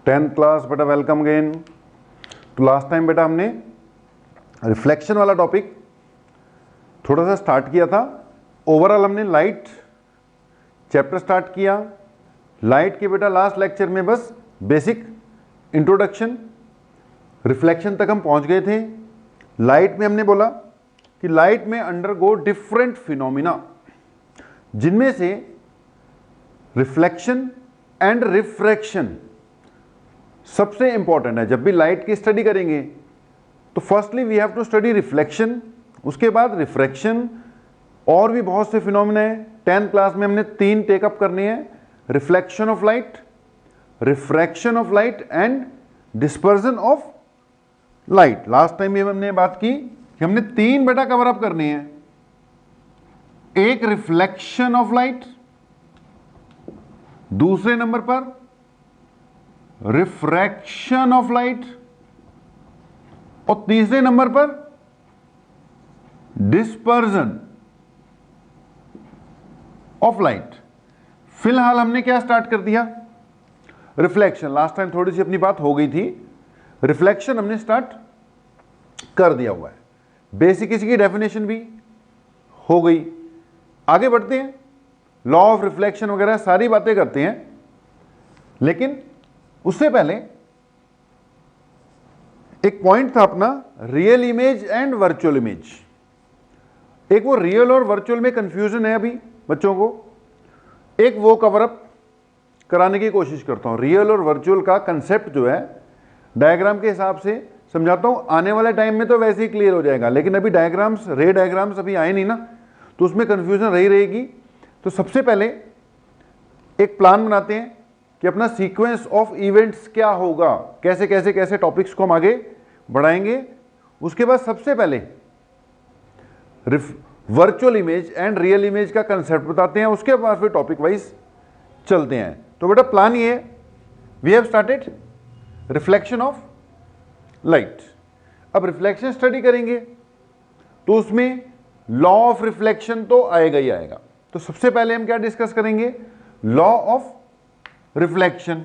10th class बेटा, welcome again. तो last time बेटा हमने रिफ्लेक्शन वाला टॉपिक थोड़ा सा स्टार्ट किया था। ओवरऑल हमने लाइट चैप्टर स्टार्ट किया। लाइट के बेटा लास्ट लेक्चर में बस बेसिक इंट्रोडक्शन रिफ्लेक्शन तक हम पहुंच गए थे। लाइट में हमने बोला कि लाइट में अंडरगो डिफरेंट फिनोमिना, जिनमें से रिफ्लेक्शन एंड रिफ्रैक्शन सबसे इंपॉर्टेंट है। जब भी लाइट की स्टडी करेंगे तो firstly we have to study reflection, उसके बाद रिफ्रैक्शन, और भी बहुत से फिनोमिना है। 10th क्लास में हमने 3 टेकअप करने हैं, reflection of light, refraction of light and dispersion of light. Last time भी हमने बात की कि हमने 3 बेटा कवर अप करने हैं। एक रिफ्लेक्शन ऑफ लाइट, दूसरे नंबर पर रिफ्रैक्शन ऑफ लाइट, और तीसरे नंबर पर डिस्पर्जन ऑफ लाइट। फिलहाल हमने क्या स्टार्ट कर दिया? रिफ्लेक्शन। लास्ट टाइम थोड़ी सी अपनी बात हो गई थी, रिफ्लेक्शन हमने स्टार्ट कर दिया हुआ है। बेसिक इसकी डेफिनेशन भी हो गई। आगे बढ़ते हैं, लॉ ऑफ रिफ्लेक्शन वगैरह सारी बातें करते हैं, लेकिन उससे पहले एक पॉइंट था अपना real image and virtual image. एक वो रियल और वर्चुअल में कंफ्यूजन है अभी बच्चों को, एक वो कवर अप कराने की कोशिश करता हूं। रियल और वर्चुअल का कंसेप्ट जो है डायग्राम के हिसाब से समझाता हूं। आने वाले टाइम में तो वैसे ही क्लियर हो जाएगा, लेकिन अभी डायग्राम्स, रे डायग्राम्स अभी आए नहीं ना, तो उसमें कंफ्यूजन रही रहेगी। तो सबसे पहले एक प्लान बनाते हैं कि अपना सीक्वेंस ऑफ इवेंट्स क्या होगा, कैसे कैसे कैसे टॉपिक्स को हम आगे बढ़ाएंगे। उसके बाद सबसे पहले virtual image and real image का कंसेप्ट बताते हैं, उसके बाद फिर टॉपिक वाइज चलते हैं। तो बेटा प्लान ये, we have started reflection of light. अब रिफ्लेक्शन स्टडी करेंगे तो उसमें लॉ ऑफ रिफ्लेक्शन तो आएगा ही आएगा। तो सबसे पहले हम क्या डिस्कस करेंगे? Law of reflection.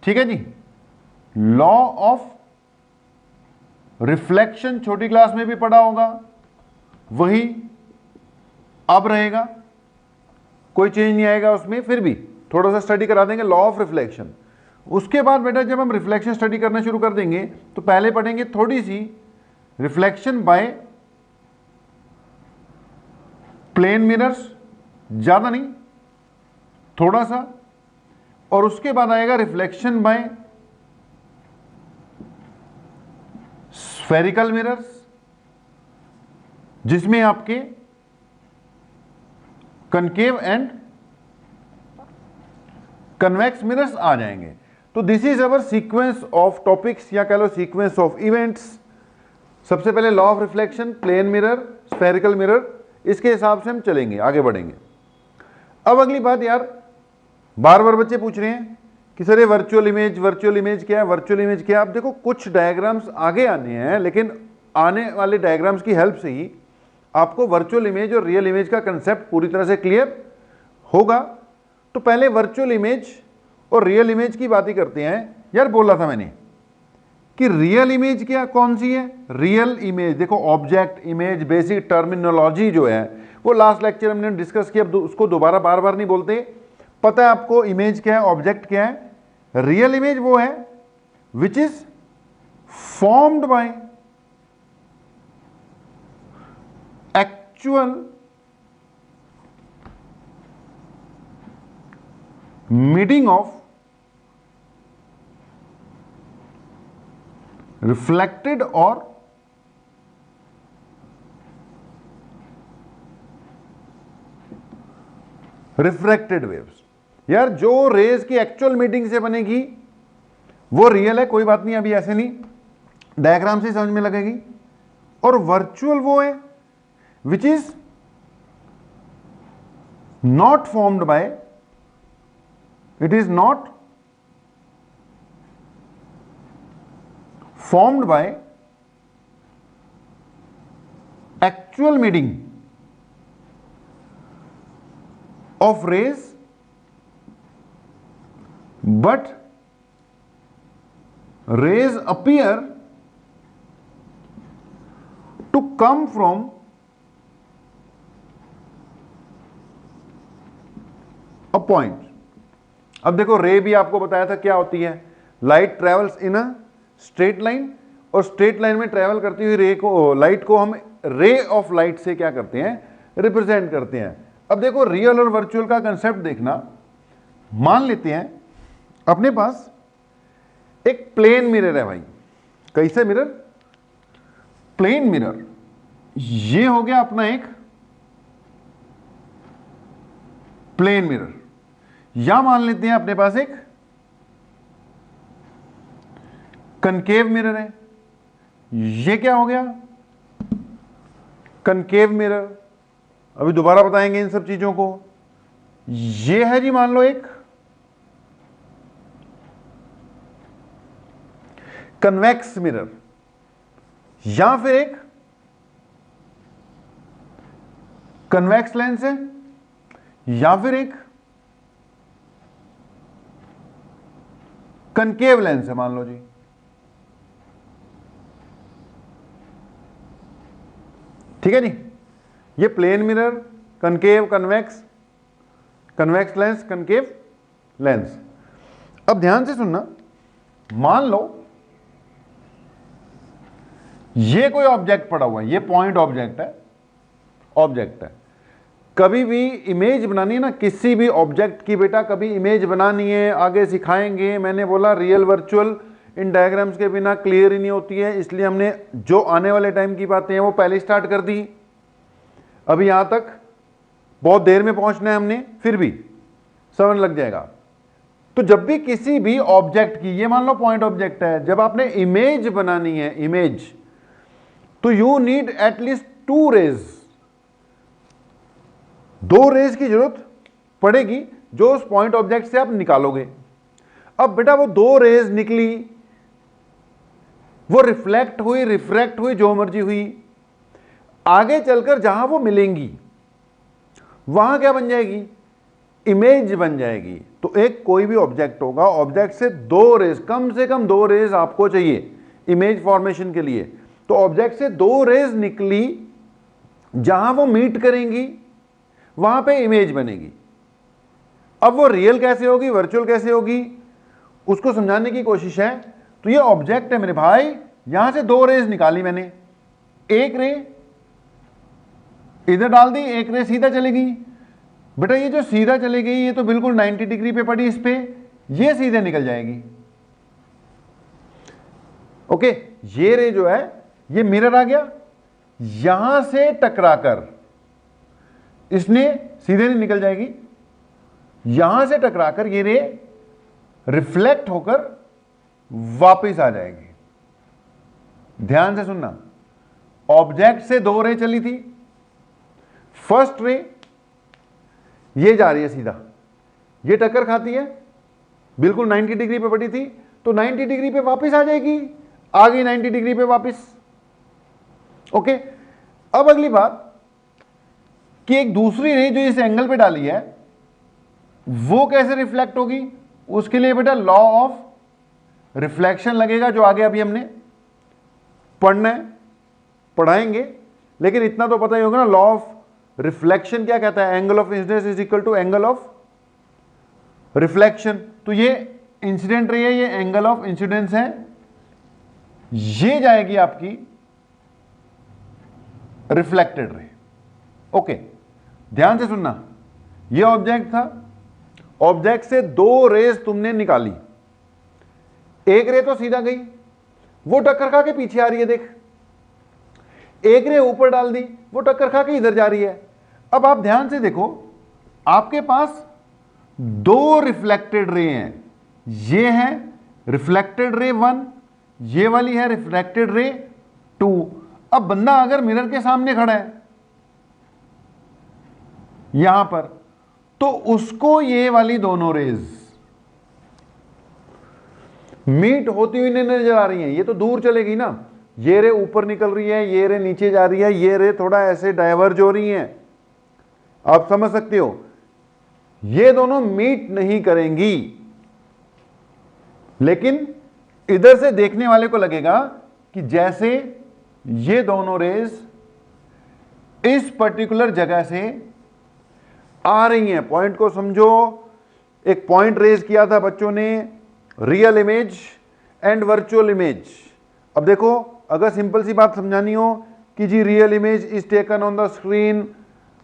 ठीक है जी। लॉ ऑफ रिफ्लेक्शन छोटी क्लास में भी पढ़ा होगा, वही अब रहेगा, कोई चेंज नहीं आएगा उसमें, फिर भी थोड़ा सा स्टडी करा देंगे लॉ ऑफ रिफ्लेक्शन। उसके बाद बेटा जब हम रिफ्लेक्शन स्टडी करना शुरू कर देंगे तो पहले पढ़ेंगे थोड़ी सी रिफ्लेक्शन बाय प्लेन मिरर्स, ज्यादा नहीं, थोड़ा सा, और उसके बाद आएगा रिफ्लेक्शन बाय स्फेरिकल मिरर्स, जिसमें आपके कनकेव एंड कन्वेक्स मिरर्स आ जाएंगे। तो this is our sequence of topics, या कह लो सीक्वेंस ऑफ इवेंट्स। सबसे पहले law of reflection, plane mirror, spherical mirror, इसके हिसाब से हम चलेंगे, आगे बढ़ेंगे। अब अगली बात यार, बार बार बच्चे पूछ रहे हैं कि सर ये वर्चुअल इमेज, वर्चुअल इमेज क्या है, वर्चुअल इमेज क्या है? आप देखो कुछ डायग्राम्स आगे आने हैं, लेकिन आने वाले डायग्राम्स की हेल्प से ही आपको वर्चुअल इमेज और रियल इमेज का कंसेप्ट पूरी तरह से क्लियर होगा। तो पहले वर्चुअल इमेज और रियल इमेज की बात ही करते हैं। यार बोला था मैंने कि रियल इमेज क्या, कौन सी है? रियल इमेज देखो, ऑब्जेक्ट, इमेज, बेसिक टर्मिनोलॉजी जो है वो लास्ट लेक्चर हमने डिस्कस किया, अब उसको दोबारा बार बार नहीं बोलते। पता है आपको इमेज क्या है, ऑब्जेक्ट क्या है। रियल इमेज वो है which is formed by actual meeting of reflected और रिफ्रैक्टेड वेव्स। यार जो रेज की एक्चुअल मीटिंग से बनेगी वो रियल है, कोई बात नहीं, अभी ऐसे नहीं, डायग्राम से समझ में लगेगी। और वर्चुअल वो है which is not formed bye, it is not formed by actual meeting of rays, but rays appear to come from a point। अब देखो रे भी आपको बताया था क्या होती है, light travels in a straight line, और स्ट्रेट लाइन में ट्रेवल करती हुई रे को, लाइट को हम रे ऑफ लाइट से क्या करते हैं, रिप्रेजेंट करते हैं। अब देखो रियल और वर्चुअल का कंसेप्ट देखना। मान लेते हैं अपने पास एक प्लेन मिरर है भाई, कैसे मिरर, प्लेन मिरर। ये हो गया अपना एक प्लेन मिरर, या मान लेते हैं अपने पास एक कनकेव मिरर है। ये क्या हो गया, कनकेव मिरर। अभी दोबारा बताएंगे इन सब चीजों को। ये है जी मान लो एक कन्वेक्स मिरर, या फिर एक कन्वेक्स लेंस है, या फिर एक कनकेव लेंस है मान लो जी। ठीक है जी, ये plane mirror, concave, convex, convex lens, concave lens. अब ध्यान से सुनना, मान लो ये कोई ऑब्जेक्ट पड़ा हुआ है, ये पॉइंट ऑब्जेक्ट है, ऑब्जेक्ट है। कभी भी इमेज बनानी है ना किसी भी ऑब्जेक्ट की, बेटा कभी इमेज बनानी है, आगे सिखाएंगे। मैंने बोला रियल वर्चुअल इन डायग्राम्स के बिना क्लियर ही नहीं होती है, इसलिए हमने जो आने वाले टाइम की बातें हैं वो पहले स्टार्ट कर दी। अभी यहां तक बहुत देर में पहुंचना है हमने, फिर भी समझ लग जाएगा। तो जब भी किसी भी ऑब्जेक्ट की, ये मान लो पॉइंट ऑब्जेक्ट है, जब आपने इमेज बनानी है, इमेज, तो you need at least 2 rays, 2 rays की जरूरत पड़ेगी जो उस पॉइंट ऑब्जेक्ट से आप निकालोगे। अब बेटा वो 2 रेज निकली, वो रिफ्लेक्ट हुई, रिफ्रैक्ट हुई, जो मर्जी हुई, आगे चलकर जहां वो मिलेंगी वहां क्या बन जाएगी, इमेज बन जाएगी। तो एक कोई भी ऑब्जेक्ट होगा, ऑब्जेक्ट से 2 रेज, कम से कम 2 रेज आपको चाहिए इमेज फॉर्मेशन के लिए। तो ऑब्जेक्ट से 2 रेज निकली, जहां वो मीट करेंगी वहां पे इमेज बनेगी। अब वो रियल कैसे होगी, वर्चुअल कैसे होगी, उसको समझाने की कोशिश है। तो ये ऑब्जेक्ट है मेरे भाई, यहां से 2 रेज निकाली मैंने, एक रे इधर डाल दी, एक रे सीधा चली गई। बेटा ये जो सीधा चली गई ये तो बिल्कुल 90 डिग्री पे पड़ी, इस पे ये सीधे निकल जाएगी। ओके, ये रे जो है ये मिरर आ गया, यहां से टकराकर इसने सीधे नहीं निकल जाएगी, यहां से टकराकर ये रे रिफ्लेक्ट होकर वापस आ जाएगी। ध्यान से सुनना, ऑब्जेक्ट से 2 रे चली थी, फर्स्ट रे ये जा रही है सीधा, ये टक्कर खाती है, बिल्कुल 90 डिग्री पे पड़ी थी, तो 90 डिग्री पे वापस आ जाएगी, आ गई 90 डिग्री पे वापस। ओके, अब अगली बात कि एक दूसरी रे जो इस एंगल पे डाली है वो कैसे रिफ्लेक्ट होगी, उसके लिए बेटा लॉ ऑफ रिफ्लेक्शन लगेगा, जो आगे अभी हमने पढ़ना है, पढ़ाएंगे। लेकिन इतना तो पता ही होगा ना, लॉ ऑफ रिफ्लेक्शन क्या कहता है, angle of incidence is equal to angle of reflection. तो ये इंसिडेंट रे है, ये एंगल ऑफ इंसिडेंस है, ये जाएगी आपकी रिफ्लेक्टेड रे। ओके, ध्यान से सुनना, ये ऑब्जेक्ट था, ऑब्जेक्ट से 2 रेज तुमने निकाली, एक रे तो सीधा गई, वो टक्कर खा के पीछे आ रही है, देख, एक रे ऊपर डाल दी, वो टक्कर खा के इधर जा रही है। अब आप ध्यान से देखो, आपके पास 2 रिफ्लेक्टेड रे हैं, ये है रिफ्लेक्टेड रे 1, ये वाली है रिफ्लेक्टेड रे 2। अब बंदा अगर मिरर के सामने खड़ा है यहां पर, तो उसको ये वाली दोनों रेज मीट होती हुई नहीं नजर आ रही हैं, ये तो दूर चलेगी ना, ये रे ऊपर निकल रही है, ये रे नीचे जा रही है, ये रे थोड़ा ऐसे डाइवर्ज हो रही हैं, आप समझ सकते हो, ये दोनों मीट नहीं करेंगी। लेकिन इधर से देखने वाले को लगेगा कि जैसे ये दोनों रेज इस पर्टिकुलर जगह से आ रही हैं। पॉइंट को समझो, एक पॉइंट रेज किया था बच्चों ने, real image and virtual image. अब देखो, अगर सिंपल सी बात समझानी हो कि जी real image is taken on the screen,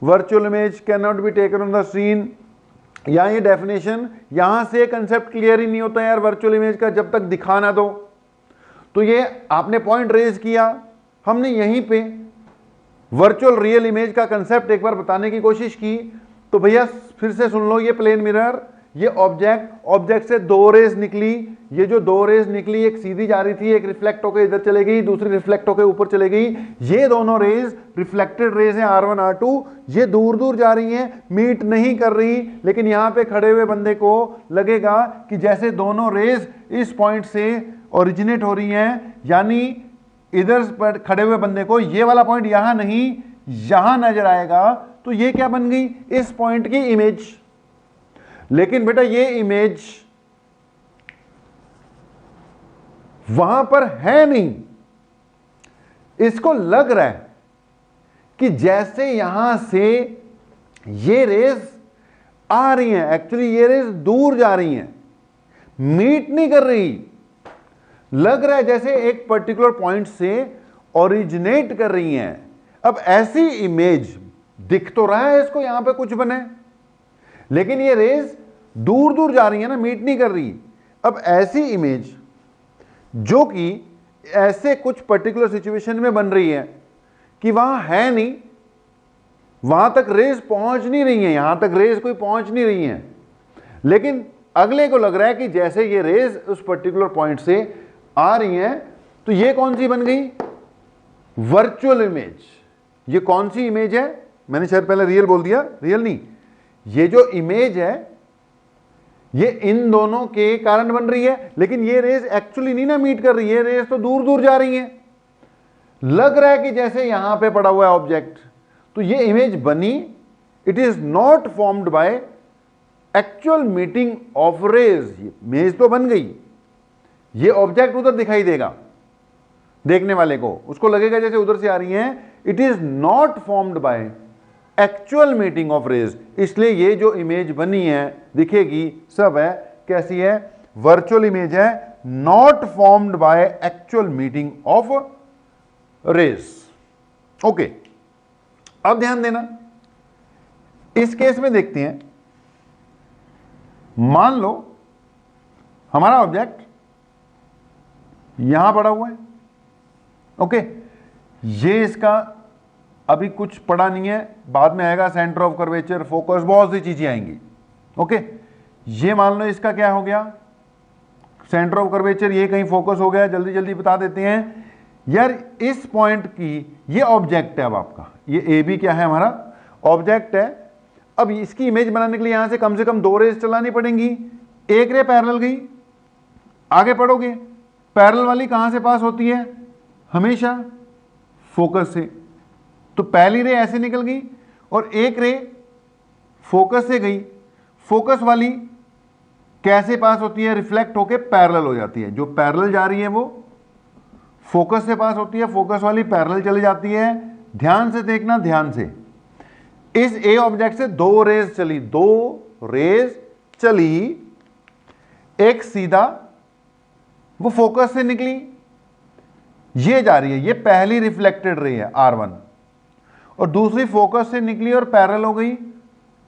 virtual image can not be taken on the screen, या ये डेफिनेशन, यहां से कंसेप्ट क्लियर ही नहीं होता यार वर्चुअल इमेज का जब तक दिखा ना दो। तो ये आपने पॉइंट रेज किया, हमने यहीं पे वर्चुअल रियल इमेज का कंसेप्ट एक बार बताने की कोशिश की। तो भैया फिर से सुन लो, ये प्लेन मिरर, ये ऑब्जेक्ट से दो रेज निकली, ये जो दो रेज निकली एक सीधी जा रही थी, एक रिफ्लेक्ट होकर इधर चले गई, दूसरी रिफ्लेक्ट होकर ऊपर चले गई। ये दोनों रेज रिफ्लेक्टेड रेज हैं R1 R2, ये दूर दूर जा रही हैं, मीट नहीं कर रही। लेकिन यहां पे खड़े हुए बंदे को लगेगा कि जैसे दोनों रेज इस पॉइंट से ओरिजिनेट हो रही हैं, यानी इधर पर खड़े हुए बंदे को ये वाला पॉइंट यहां नहीं यहां नजर आएगा। तो ये क्या बन गई, इस पॉइंट की इमेज। लेकिन बेटा ये इमेज वहां पर है नहीं, इसको लग रहा है कि जैसे यहां से ये रेज आ रही हैं, एक्चुअली ये रेज दूर जा रही हैं, मीट नहीं कर रही। लग रहा है जैसे एक पर्टिकुलर पॉइंट से ओरिजिनेट कर रही हैं। अब ऐसी इमेज दिख तो रहा है इसको, यहां पे कुछ बने, लेकिन ये रेज दूर दूर जा रही है ना, मीट नहीं कर रही। अब ऐसी इमेज जो कि ऐसे कुछ पर्टिकुलर सिचुएशन में बन रही है कि वहां है नहीं, वहां तक रेज पहुंच नहीं रही है, यहां तक रेज कोई पहुंच नहीं रही है, लेकिन अगले को लग रहा है कि जैसे ये रेज उस पर्टिकुलर पॉइंट से आ रही हैं, तो ये कौन सी बन गई, वर्चुअल इमेज। ये कौन सी इमेज है, मैंने शायद पहले रियल बोल दिया, रियल नहीं, ये जो इमेज है ये इन दोनों के कारण बन रही है, लेकिन ये रेज एक्चुअली नहीं ना मीट कर रही है, रेज तो दूर दूर जा रही है। लग रहा है कि जैसे यहां पे पड़ा हुआ है ऑब्जेक्ट, तो ये इमेज बनी, it is not formed by actual meeting of rays. Image तो बन गई, ये ऑब्जेक्ट उधर दिखाई देगा देखने वाले को, उसको लगेगा जैसे उधर से आ रही है। It is not formed by actual meeting of rays, इसलिए ये जो इमेज बनी है दिखेगी सब है कैसी है, वर्चुअल इमेज है, not formed by actual meeting of rays. Okay, अब ध्यान देना, इस केस में देखते हैं, मान लो हमारा ऑब्जेक्ट यहां पड़ा हुआ है, ओके, ये इसका अभी कुछ पड़ा नहीं है, बाद में आएगा, सेंटर ऑफ कर्वेचर, फोकस, बहुत सी चीजें आएंगी, ओके। ये मान लो इसका क्या हो गया, सेंटर ऑफ कर्वेचर, ये कहीं फोकस हो गया, जल्दी जल्दी बता देते हैं यार। इस पॉइंट की ये ऑब्जेक्ट है, अब आपका ये ए बी क्या है, हमारा ऑब्जेक्ट है। अब इसकी इमेज बनाने के लिए यहां से कम दो रेज चलानी पड़ेंगी, एक रे पैरेलल गई, आगे पढ़ोगे, पैरेलल वाली कहां से पास होती है, हमेशा फोकस से। तो पहली रे ऐसे निकल गई और एक रे फोकस से गई, फोकस वाली कैसे पास होती है, रिफ्लेक्ट होके पैरेलल हो जाती है। जो पैरेलल जा रही है वो फोकस से पास होती है, फोकस वाली पैरेलल चली जाती है। ध्यान से देखना, ध्यान से, इस ए ऑब्जेक्ट से दो रेज चली, एक सीधा वो फोकस से निकली, ये जा रही है, ये पहली रिफ्लेक्टेड रे है R1, और दूसरी फोकस से निकली और पैरेलल हो गई,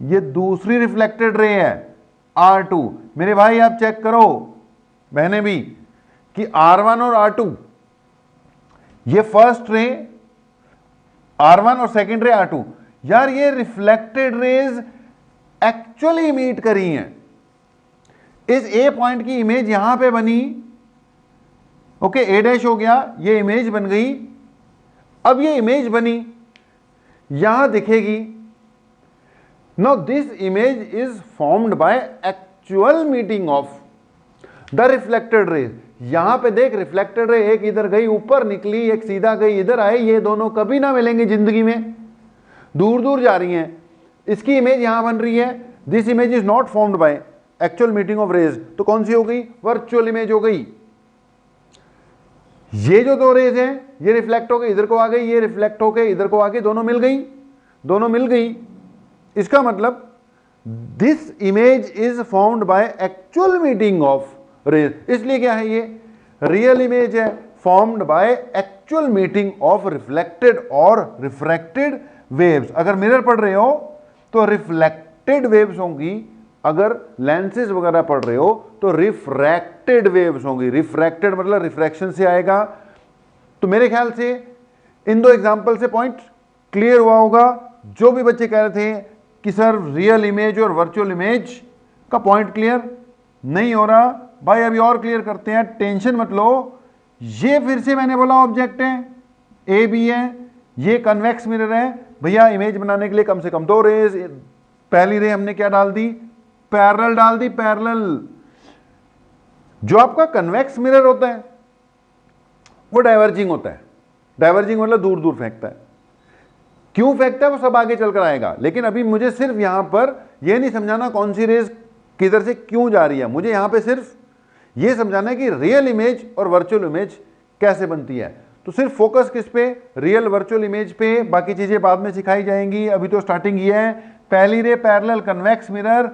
ये दूसरी रिफ्लेक्टेड रे है R2। मेरे भाई आप चेक करो, बहने भी, कि R1 और R2, ये फर्स्ट रे R1 और सेकंड रे R2, यार ये रिफ्लेक्टेड रेज एक्चुअली मीट करी हैं। इस ए पॉइंट की इमेज यहां पे बनी, ओके, ए डैश हो गया, ये इमेज बन गई। अब ये इमेज बनी यहां दिखेगी, now this image is formed by actual meeting of the reflected raise. यहां पे देख, रिफ्लेक्टेड रे एक इधर गई ऊपर निकली, एक सीधा गई इधर आई, ये दोनों कभी ना मिलेंगे जिंदगी में, दूर दूर जा रही हैं। इसकी इमेज यहां बन रही है, this image is not formed by actual meeting of rays, तो कौन सी हो गई, वर्चुअल इमेज हो गई। ये जो दो रेज हैं ये रिफ्लेक्ट होके इधर को आ गई, ये रिफ्लेक्ट होके इधर को आके दोनों मिल गई, दोनों मिल गई। इसका मतलब this image is formed by actual meeting of rays. इसलिए क्या है, ये रियल इमेज है formed by actual meeting of reflected और रिफ्रैक्टेड वेव्स। अगर मिरर पढ़ रहे हो तो रिफ्लेक्टेड वेव्स होंगी, अगर लेंसेज वगैरह पढ़ रहे हो तो रिफ्रैक्टेड वेव्स होंगी। रिफ्रैक्टेड मतलब रिफ्रैक्शन से आएगा। तो मेरे ख्याल से इन दो एग्जांपल से पॉइंट क्लियर हुआ होगा। जो भी बच्चे कह रहे थे कि सर रियल इमेज और वर्चुअल इमेज का पॉइंट क्लियर नहीं हो रहा, भाई अभी और क्लियर करते हैं, टेंशन मत लो। ये फिर से मैंने बोला ऑब्जेक्ट है, ए बी है, ये कन्वेक्स मिरर है। भैया इमेज बनाने के लिए कम से कम दो रेज, पहली रे हमने क्या डाल दी, पैरेलल डाल दी, पैरेलल। जो आपका कन्वेक्स मिरर होता है वो डाइवर्जिंग होता है। डाइवर्जिंग मतलब दूर दूर फेंकता है। क्यों फेंकता है वो सब आगे चलकर आएगा, लेकिन अभी मुझे सिर्फ यहां पर यह नहीं समझाना कौन सी रेज किधर से क्यों जा रही है, मुझे यहां पे सिर्फ यह समझाना है कि रियल इमेज और वर्चुअल इमेज कैसे बनती है। तो सिर्फ फोकस किस पे, रियल वर्चुअल इमेज पे, बाकी चीजें बाद में सिखाई जाएंगी। अभी तो स्टार्टिंग ये है। पहली रे पैरेलल कन्वेक्स मिरर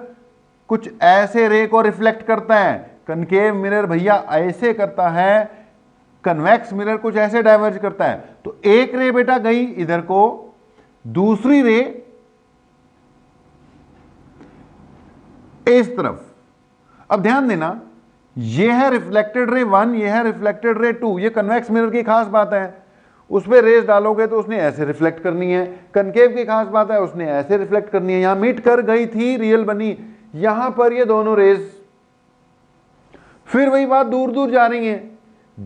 कुछ ऐसे रे को रिफ्लेक्ट करता है, कनकेव मिरर भैया ऐसे करता है, कन्वेक्स मिरर कुछ ऐसे डाइवर्ज करता है। तो एक रे बेटा गई इधर को, दूसरी रे इस तरफ। अब ध्यान देना, ये है रिफ्लेक्टेड रे 1, ये है रिफ्लेक्टेड रे 2। ये कन्वेक्स मिरर की खास बात है, उस पर रेज डालोगे तो उसने ऐसे रिफ्लेक्ट करनी है। कनकेव की खास बात है, उसने ऐसे रिफ्लेक्ट करनी है। यहां मीट कर गई थी, रियल बनी, यहां पर ये दोनों रेज फिर वही बात दूर दूर जा रही हैं,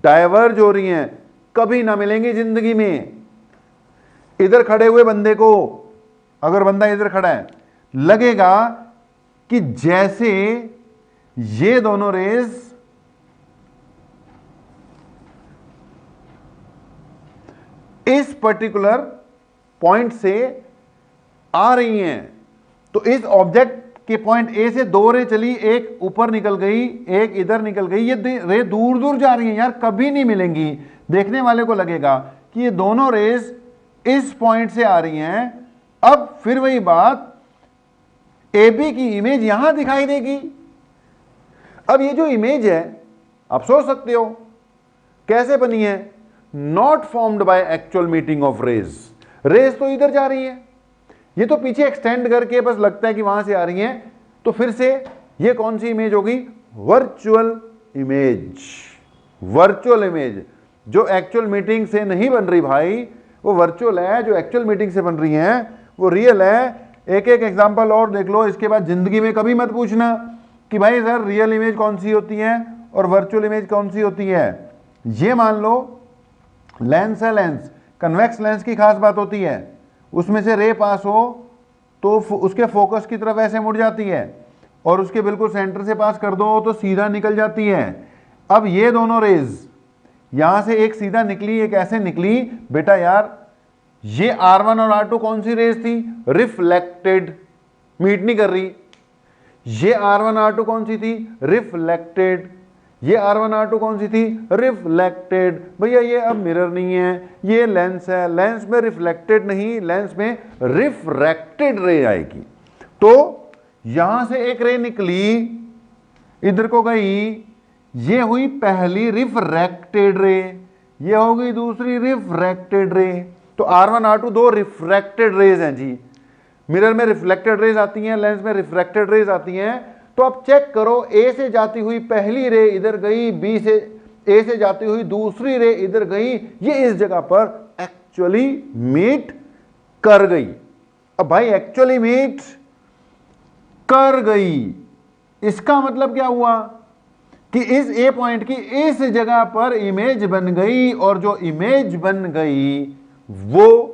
डाइवर्ज हो रही हैं, कभी ना मिलेंगी जिंदगी में। इधर खड़े हुए बंदे को, अगर बंदा इधर खड़ा है, लगेगा कि जैसे ये दोनों रेज इस पर्टिकुलर पॉइंट से आ रही हैं। तो इस ऑब्जेक्ट के पॉइंट ए से दो रे चली, एक ऊपर निकल गई, एक इधर निकल गई, ये रे दूर दूर जा रही हैं यार, कभी नहीं मिलेंगी। देखने वाले को लगेगा कि ये दोनों रेज इस पॉइंट से आ रही हैं। अब फिर वही बात, ए बी की इमेज यहां दिखाई देगी। अब ये जो इमेज है, आप सोच सकते हो कैसे बनी है, not formed by actual meeting of rays. Rays तो इधर जा रही है, ये तो पीछे एक्सटेंड करके बस लगता है कि वहां से आ रही हैं। तो फिर से ये कौन सी इमेज होगी, वर्चुअल इमेज। वर्चुअल इमेज जो एक्चुअल मीटिंग से नहीं बन रही भाई, वो वर्चुअल है। जो एक्चुअल मीटिंग से बन रही हैं वो रियल है। एक एक एग्जांपल और देख लो, इसके बाद जिंदगी में कभी मत पूछना कि भाई सर रियल इमेज कौन सी होती है और वर्चुअल इमेज कौन सी होती है। ये मान लो लेंस है, लेंस कन्वेक्स लेंस की खास बात होती है, उसमें से रे पास हो तो उसके फोकस की तरफ ऐसे मुड़ जाती है, और उसके बिल्कुल सेंटर से पास कर दो तो सीधा निकल जाती है। अब ये दोनों रेज यहां से एक सीधा निकली, एक ऐसे निकली, बेटा यार ये R1 और R2 कौन सी रेज थी, रिफ्लेक्टेड, मीट नहीं कर रही। ये R1 R2 कौन सी थी, रिफ्लेक्टेड। ये R1 R2 कौन सी थी, रिफ्लेक्टेड। भैया ये अब मिरर नहीं है, ये लेंस है, लेंस में रिफ्लेक्टेड नहीं, लेंस में रिफ्रैक्टेड रे आएगी। तो यहां से एक रे निकली, इधर को गई, ये हुई पहली रिफ्रैक्टेड रे, ये हो गई दूसरी रिफ्रैक्टेड रे। तो R1 R2 दो रिफ्रैक्टेड रेज हैं जी। मिरर में रिफ्लेक्टेड रेज आती हैं, लेंस में रिफ्रैक्टेड रेज आती हैं। तो अब चेक करो, ए से जाती हुई पहली रे इधर गई, बी से ए से जाती हुई दूसरी रे इधर गई, ये इस जगह पर एक्चुअली मीट कर गई। अब भाई एक्चुअली मीट कर गई, इसका मतलब क्या हुआ कि इस ए पॉइंट की इस जगह पर इमेज बन गई, और जो इमेज बन गई वो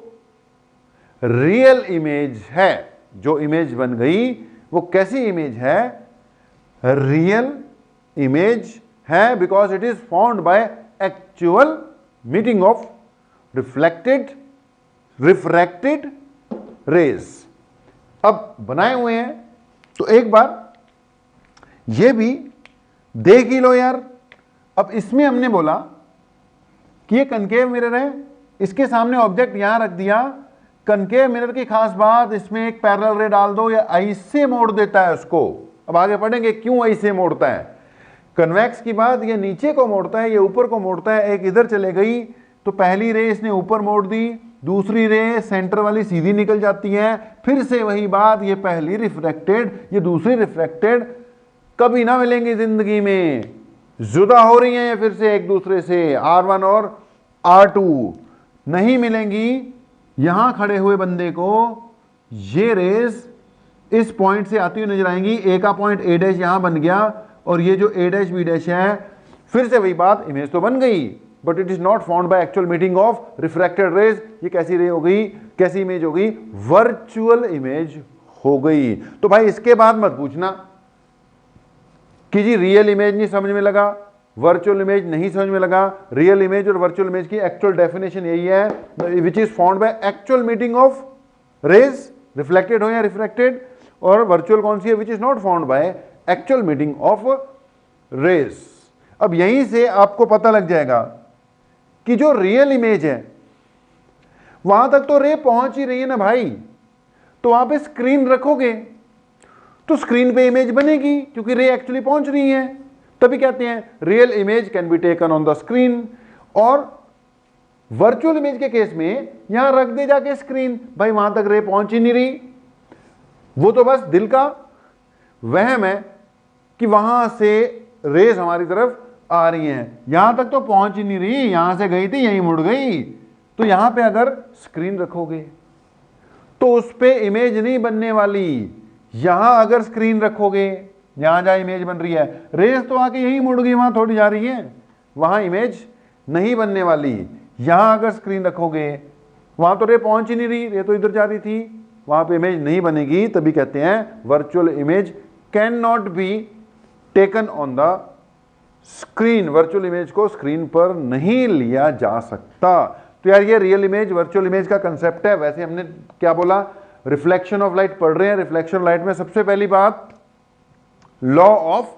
रियल इमेज है। जो इमेज बन गई वो कैसी इमेज है, रियल इमेज है, because it is formed by actual meeting of reflected refracted rays. अब बनाए हुए हैं तो एक बार ये भी देख ही लो यार। अब इसमें हमने बोला कि ये कनकेव मिरर है, इसके सामने ऑब्जेक्ट यहां रख दिया। कनकेव मिरर की खास बात, इसमें एक पैरेलल रे डाल दो, या ऐसे मोड़ देता है उसको। अब आगे पढ़ेंगे क्यों ऐसे मोड़ता है। कन्वेक्स की बात, ये नीचे को मोड़ता है, ये ऊपर को मोड़ता है। एक इधर चले गई तो पहली रे इसने ऊपर मोड़ दी, दूसरी रे सेंटर वाली सीधी निकल जाती है। फिर से वही बात, ये पहली रिफ्रैक्टेड, ये दूसरी रिफ्रैक्टेड, कभी ना मिलेंगी जिंदगी में, जुदा हो रही हैं ये फिर से एक दूसरे से, R1 और R2 नहीं मिलेंगी। यहां खड़े हुए बंदे को ये रेस इस पॉइंट से आती हुई नजर आएंगी। ए का पॉइंट ए डैश यहां बन गया, और ये जो ए डैश बी डैश है, फिर से वही बात, इमेज तो बन गई but it is not found by actual meeting of refracted rays. ये कैसी रे हो गई, कैसी इमेज हो गई, वर्चुअल इमेज हो गई। तो भाई इसके बाद मत पूछना कि जी रियल इमेज नहीं समझ में लगा, वर्चुअल इमेज नहीं समझ में लगा। रियल इमेज और वर्चुअल इमेज की एक्चुअल डेफिनेशन यही है, which is found by actual meeting of rays, reflected हो या रिफ्रैक्टेड। और वर्चुअल कौन सी है, which is not found by actual meeting of rays. अब यहीं से आपको पता लग जाएगा कि जो रियल इमेज है वहां तक तो रे पहुंच ही रही है ना भाई, तो वहां पे स्क्रीन रखोगे तो स्क्रीन पे इमेज बनेगी, क्योंकि रे एक्चुअली पहुंच रही है। तभी कहते हैं real image can be taken on the screen. और वर्चुअल इमेज के केस में यहां रख दे जाके स्क्रीन, भाई वहां तक रे पहुंच ही नहीं रही, वो तो बस दिल का वहम है कि वहां से रेस हमारी तरफ आ रही हैं, यहां तक तो पहुंच ही नहीं रही, यहां से गई थी यहीं मुड़ गई। तो यहां पे अगर स्क्रीन रखोगे तो उस पे इमेज नहीं बनने वाली। यहां अगर स्क्रीन रखोगे, यहां जहां इमेज बन रही है, रेस तो आके यहीं मुड़ गई, वहां थोड़ी जा रही है, वहां इमेज नहीं बनने वाली। यहां अगर स्क्रीन रखोगे, वहां तो रे पहुंच ही नहीं रही, रे तो इधर जा रही थी, वहां पे इमेज नहीं बनेगी। तभी कहते हैं virtual image can not be taken on the screen, virtual image को स्क्रीन पर नहीं लिया जा सकता। तो यार ये रियल इमेज वर्चुअल इमेज का कंसेप्ट है। वैसे हमने क्या बोला, रिफ्लेक्शन ऑफ लाइट पढ़ रहे हैं। रिफ्लेक्शन ऑफ लाइट में सबसे पहली बात लॉ ऑफ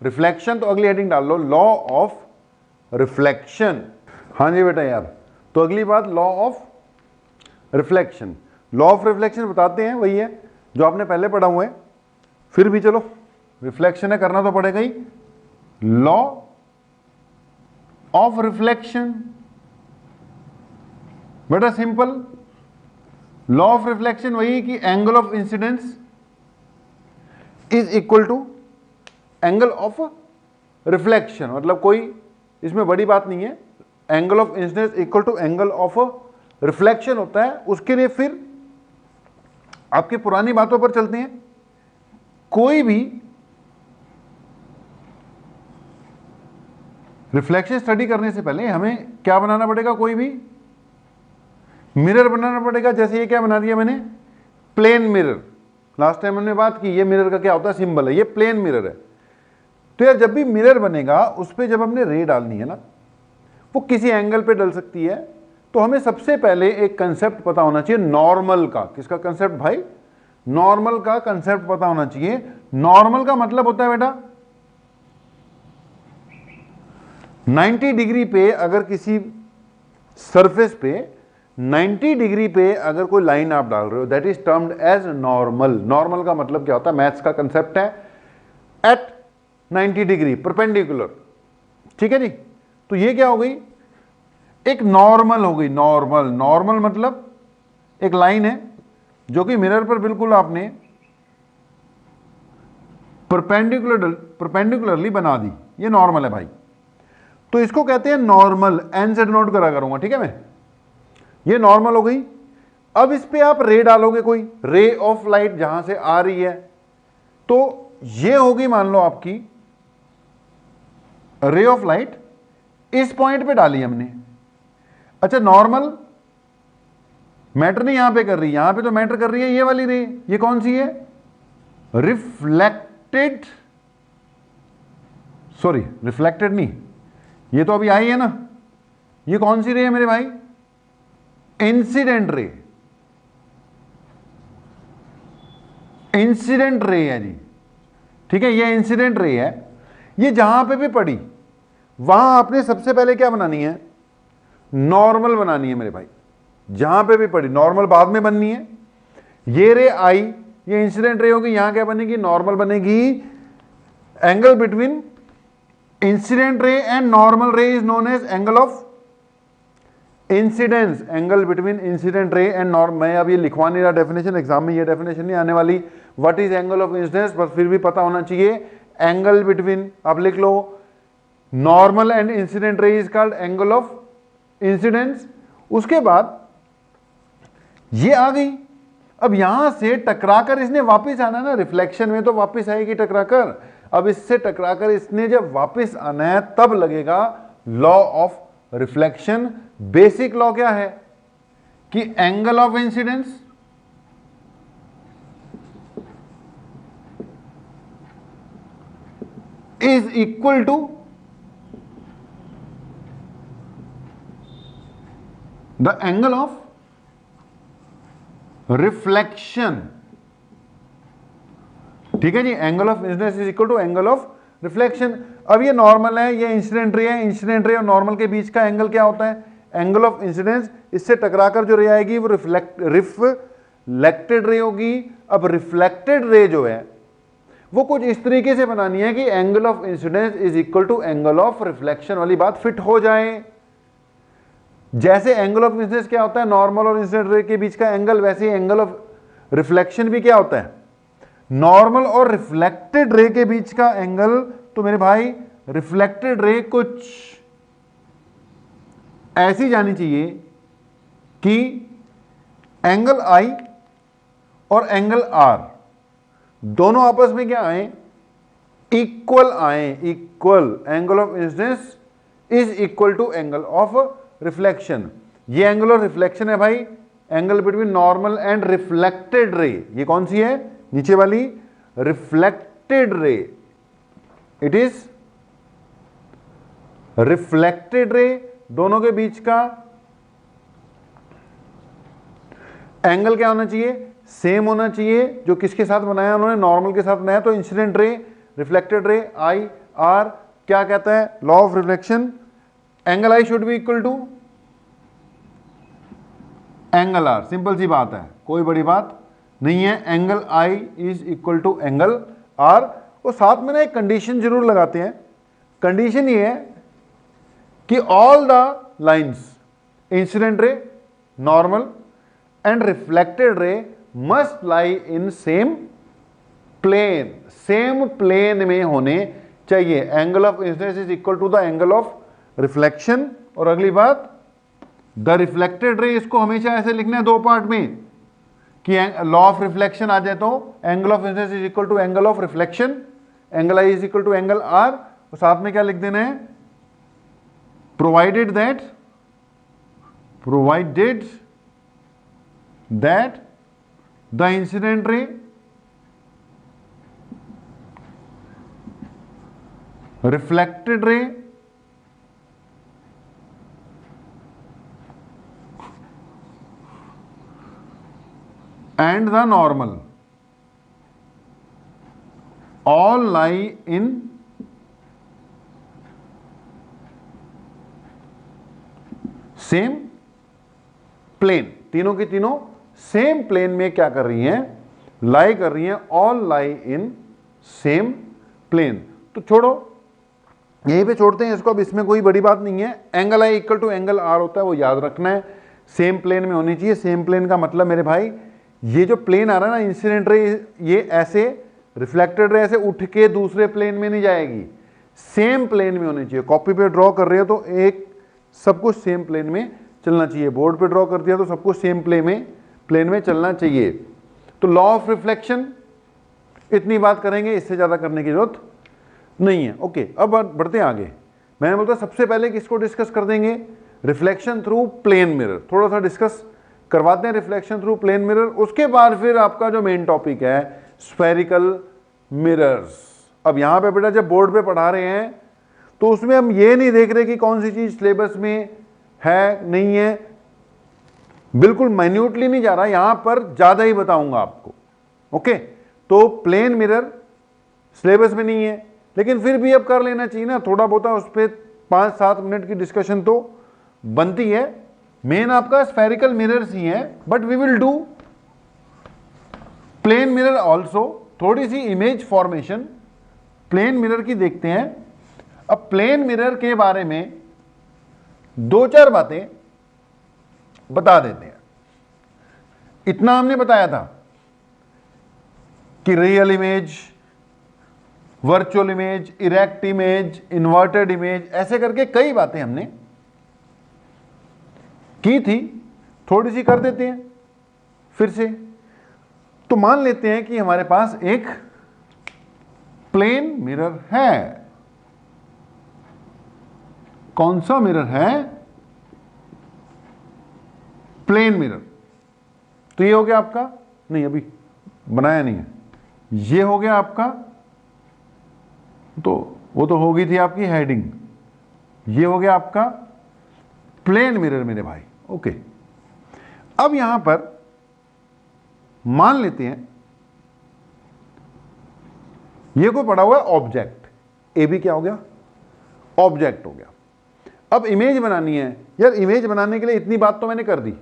रिफ्लेक्शन, तो अगली हेडिंग डाल लो, लॉ ऑफ रिफ्लेक्शन। हाँ जी बेटा यार, तो अगली बात law of reflection. Law of reflection बताते हैं, वही है जो आपने पहले पढ़ा हुआ है, फिर भी चलो रिफ्लेक्शन है, करना तो पड़ेगा ही। लॉ ऑफ रिफ्लेक्शन, बेटा सिंपल, लॉ ऑफ रिफ्लेक्शन वही कि angle of incidence is equal to angle of reflection. मतलब कोई इसमें बड़ी बात नहीं है, angle of incidence equal to angle of reflection होता है। उसके लिए फिर आपकी पुरानी बातों पर चलते हैं। कोई भी रिफ्लेक्शन स्टडी करने से पहले हमें क्या बनाना पड़ेगा, कोई भी मिरर बनाना पड़ेगा। जैसे ये क्या बना दिया मैंने, प्लेन मिरर। लास्ट टाइम हमने बात की, ये मिरर का क्या होता है, सिंबल है, ये प्लेन मिरर है। तो यार जब भी मिरर बनेगा उस पर जब हमने रे डालनी है ना, वो किसी एंगल पे डल सकती है। तो हमें सबसे पहले एक कंसेप्ट पता होना चाहिए नॉर्मल का। किसका कंसेप्ट भाई, नॉर्मल का कंसेप्ट पता होना चाहिए। नॉर्मल का मतलब होता है बेटा 90 डिग्री पे अगर किसी सरफेस पे 90 डिग्री पे अगर कोई लाइन आप डाल रहे हो, that is termed as normal. Normal का मतलब क्या होता है, मैथ्स का कंसेप्ट है, एट 90 डिग्री परपेंडिकुलर, ठीक है जी। तो ये क्या हो गई, एक नॉर्मल हो गई। नॉर्मल, नॉर्मल मतलब एक लाइन है जो कि मिरर पर बिल्कुल आपने परपेंडिकुलरली बना दी, ये नॉर्मल है भाई। तो इसको कहते हैं नॉर्मल, एन से डिनोट करा करूंगा, ठीक है मैं, ये नॉर्मल हो गई। अब इस पे आप रे डालोगे, कोई रे ऑफ लाइट जहां से आ रही है, तो ये होगी मान लो आपकी रे ऑफ लाइट, इस पॉइंट पे डाली हमने। अच्छा नॉर्मल मैटर नहीं यहां पे कर रही, यहां पे तो मैटर कर रही है ये वाली रे। ये कौन सी है, रिफ्लेक्टेड, सॉरी रिफ्लेक्टेड नहीं, ये तो अभी आई है ना। ये कौन सी रे है मेरे भाई, इंसिडेंट रे, इंसिडेंट रे है जी, ठीक है। ये इंसिडेंट रे है। ये जहां पे भी पड़ी वहां आपने सबसे पहले क्या बनानी है, नॉर्मल बनानी है मेरे भाई, जहां पे भी पड़ी नॉर्मल बाद में बननी है। ये रे आई, ये इंसिडेंट रे होगी, यहां क्या बनेगी, नॉर्मल बनेगी। Angle between incident ray and normal ray is known as angle of incidence. Angle between incident ray and normal, मैं अब ये लिखवा नहीं रहा डेफिनेशन, एग्जाम में ये डेफिनेशन नहीं आने वाली, what is angle of incidence, बस फिर भी पता होना चाहिए। एंगल बिटवीन, आप लिख लो, normal and incident ray is called angle of incidence. उसके बाद ये आ गई, अब यहां से टकराकर इसने वापस आना ना, रिफ्लेक्शन में तो वापस आएगी टकराकर, अब इससे टकराकर इसने जब वापस आना है तब लगेगा law of reflection. Basic law क्या है कि angle of incidence is equal to the angle of reflection. ठीक है जी, angle of incidence is equal to angle of reflection. अब ये नॉर्मल है, ये इंसिडेंट रे है, इंसिडेंट रे और नॉर्मल के बीच का एंगल क्या होता है, एंगल ऑफ इंसिडेंस। इससे टकराकर जो रे आएगी वो रिफ्लेक्टेड रे होगी। अब रिफ्लेक्टेड रे जो है वो कुछ इस तरीके से बनानी है कि angle of incidence is equal to angle of reflection वाली बात फिट हो जाए। जैसे एंगल ऑफ इंसिडेंस क्या होता है, नॉर्मल और इंसिडेंट रे के बीच का एंगल, वैसे ही एंगल ऑफ रिफ्लेक्शन भी क्या होता है, नॉर्मल और रिफ्लेक्टेड रे के बीच का एंगल। तो मेरे भाई रिफ्लेक्टेड रे कुछ ऐसी जानी चाहिए कि एंगल आई और एंगल आर दोनों आपस में क्या आए, इक्वल आए, equal. Angle of incidence is equal to angle of reflection. ये एंगल ऑफ रिफ्लेक्शन है भाई, angle between normal and reflected ray. ये कौन सी है, नीचे वाली, reflected ray. It is reflected ray, दोनों के बीच का एंगल क्या होना चाहिए, सेम होना चाहिए। जो किसके साथ बनाया उन्होंने, नॉर्मल के साथ बनाया। तो इंसिडेंट रे, रिफ्लेक्टेड रे, आई आर, क्या कहता है law of reflection, angle I should be equal to angle R. Simple सी बात है, कोई बड़ी बात नहीं है। Angle I is equal to angle R. और साथ में ना एक कंडीशन जरूर लगाते हैं, कंडीशन ये है कि all the lines, incident ray, normal and reflected ray must lie in same plane, same plane में होने चाहिए। एंगल of incidence is equal to the angle of रिफ्लेक्शन। और अगली बात, द रिफ्लेक्टेड रे, इसको हमेशा ऐसे लिखना है दो पार्ट में कि लॉ ऑफ रिफ्लेक्शन आ जाए तो angle of incidence is equal to angle of reflection, angle I is equal to angle R. और साथ में क्या लिख देना है, provided that the incident ray reflected ray and the normal all lie in same plane। तीनों की तीनों सेम प्लेन में क्या कर रही हैं, लाई कर रही हैं, all lie in same plane. तो छोड़ो, यहीं पे छोड़ते हैं इसको, अब इसमें कोई बड़ी बात नहीं है। Angle I equal to angle R होता है, वो याद रखना है, सेम प्लेन में होनी चाहिए। सेम प्लेन का मतलब मेरे भाई, ये जो प्लेन आ रहा है ना इंसिडेंट रे, ये ऐसे, रिफ्लेक्टेड रे ऐसे उठ के दूसरे प्लेन में नहीं जाएगी, सेम प्लेन में होनी चाहिए। कॉपी पे ड्रॉ कर रहे हो तो एक सब कुछ सेम प्लेन में चलना चाहिए, बोर्ड पे ड्रॉ कर दिया तो सब कुछ सेम प्लेन में चलना चाहिए। तो लॉ ऑफ रिफ्लेक्शन, इतनी बात करेंगे, इससे ज़्यादा करने की जरूरत नहीं है। ओके, अब बढ़ते हैं आगे। मैंने बोलता सबसे पहले किसको डिस्कस कर देंगे, रिफ्लेक्शन थ्रू प्लेन मिरर, थोड़ा सा डिस्कस करवाते हैं रिफ्लेक्शन थ्रू प्लेन मिरर। उसके बाद फिर आपका जो मेन टॉपिक है स्फेरिकल मिरर्स। अब यहां पे बेटा जब बोर्ड पे पढ़ा रहे हैं तो उसमें हम ये नहीं देख रहे कि कौन सी चीज सिलेबस में है नहीं है, बिल्कुल माइन्यूटली नहीं जा रहा, यहां पर ज्यादा ही बताऊंगा आपको। ओके, तो प्लेन मिरर सिलेबस में नहीं है, लेकिन फिर भी अब कर लेना चाहिए ना थोड़ा बहुत, उस पर 5-7 मिनट की डिस्कशन तो बनती है, मेन आपका स्फेरिकल मिरर्स ही है, but we will do plane mirror also. थोड़ी सी इमेज फॉर्मेशन प्लेन मिरर की देखते हैं। अब प्लेन मिरर के बारे में दो चार बातें बता देते हैं। इतना हमने बताया था कि real image, virtual image, erect image, inverted image, ऐसे करके कई बातें हमने की थी। थोड़ी सी कर देते हैं फिर से। तो मान लेते हैं कि हमारे पास एक प्लेन मिरर है। कौन सा मिरर है? Plane mirror. तो ये हो गया आपका, नहीं अभी बनाया नहीं है, ये हो गया आपका, तो वो तो हो गई थी आपकी हेडिंग। ये हो गया आपका प्लेन मिरर मेरे भाई। ओके, अब यहां पर मान लेते हैं ये को पड़ा हुआ है ऑब्जेक्ट, ए भी क्या हो गया? ऑब्जेक्ट हो गया। अब इमेज बनानी है यार। इमेज बनाने के लिए इतनी बात तो मैंने कर दी,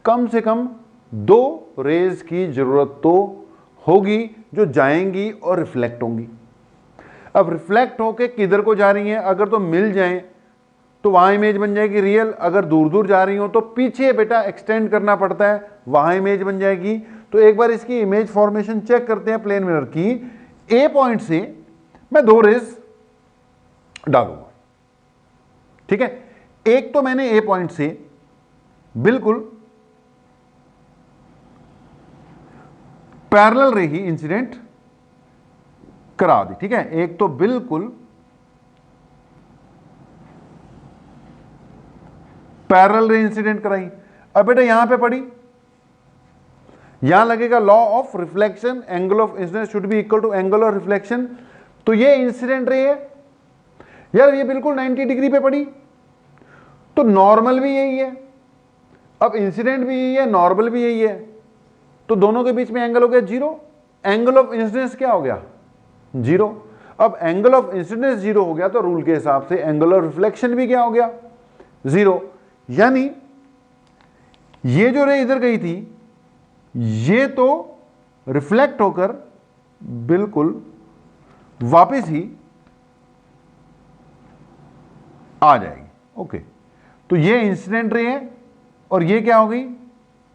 कम से कम दो रेज की जरूरत तो होगी जो जाएंगी और रिफ्लेक्ट होंगी। अब रिफ्लेक्ट होके किधर को जा रही हैं, अगर तो मिल जाएं तो वहां इमेज बन जाएगी रियल। अगर दूर दूर जा रही हो तो पीछे बेटा एक्सटेंड करना पड़ता है, वहां इमेज बन जाएगी। तो एक बार इसकी इमेज फॉर्मेशन चेक करते हैं प्लेन मिरर की। ए पॉइंट से मैं दो रेज डालूंगा, ठीक है। एक तो मैंने ए पॉइंट से बिल्कुल पैरेलल रे ही इंसिडेंट करा दी, ठीक है। एक तो बिल्कुल पैरेलल रे इंसिडेंट कराई। अब बेटा यहां पे पड़ी, यहां लगेगा law of reflection, angle of incidence should be equal to angle of reflection. तो ये इंसिडेंट रे है यार, ये बिल्कुल 90 डिग्री पे पड़ी, तो नॉर्मल भी यही है। अब इंसिडेंट भी यही है, नॉर्मल भी यही है, तो दोनों के बीच में एंगल हो गया 0। एंगल ऑफ इंसिडेंस क्या हो गया? 0। अब एंगल ऑफ इंसिडेंस 0 हो गया तो रूल के हिसाब से एंगल ऑफ रिफ्लेक्शन भी क्या हो गया? 0। यानी ये जो रे इधर गई थी ये तो रिफ्लेक्ट होकर बिल्कुल वापस ही आ जाएगी। ओके, तो ये इंसिडेंट रे है और ये क्या हो गई?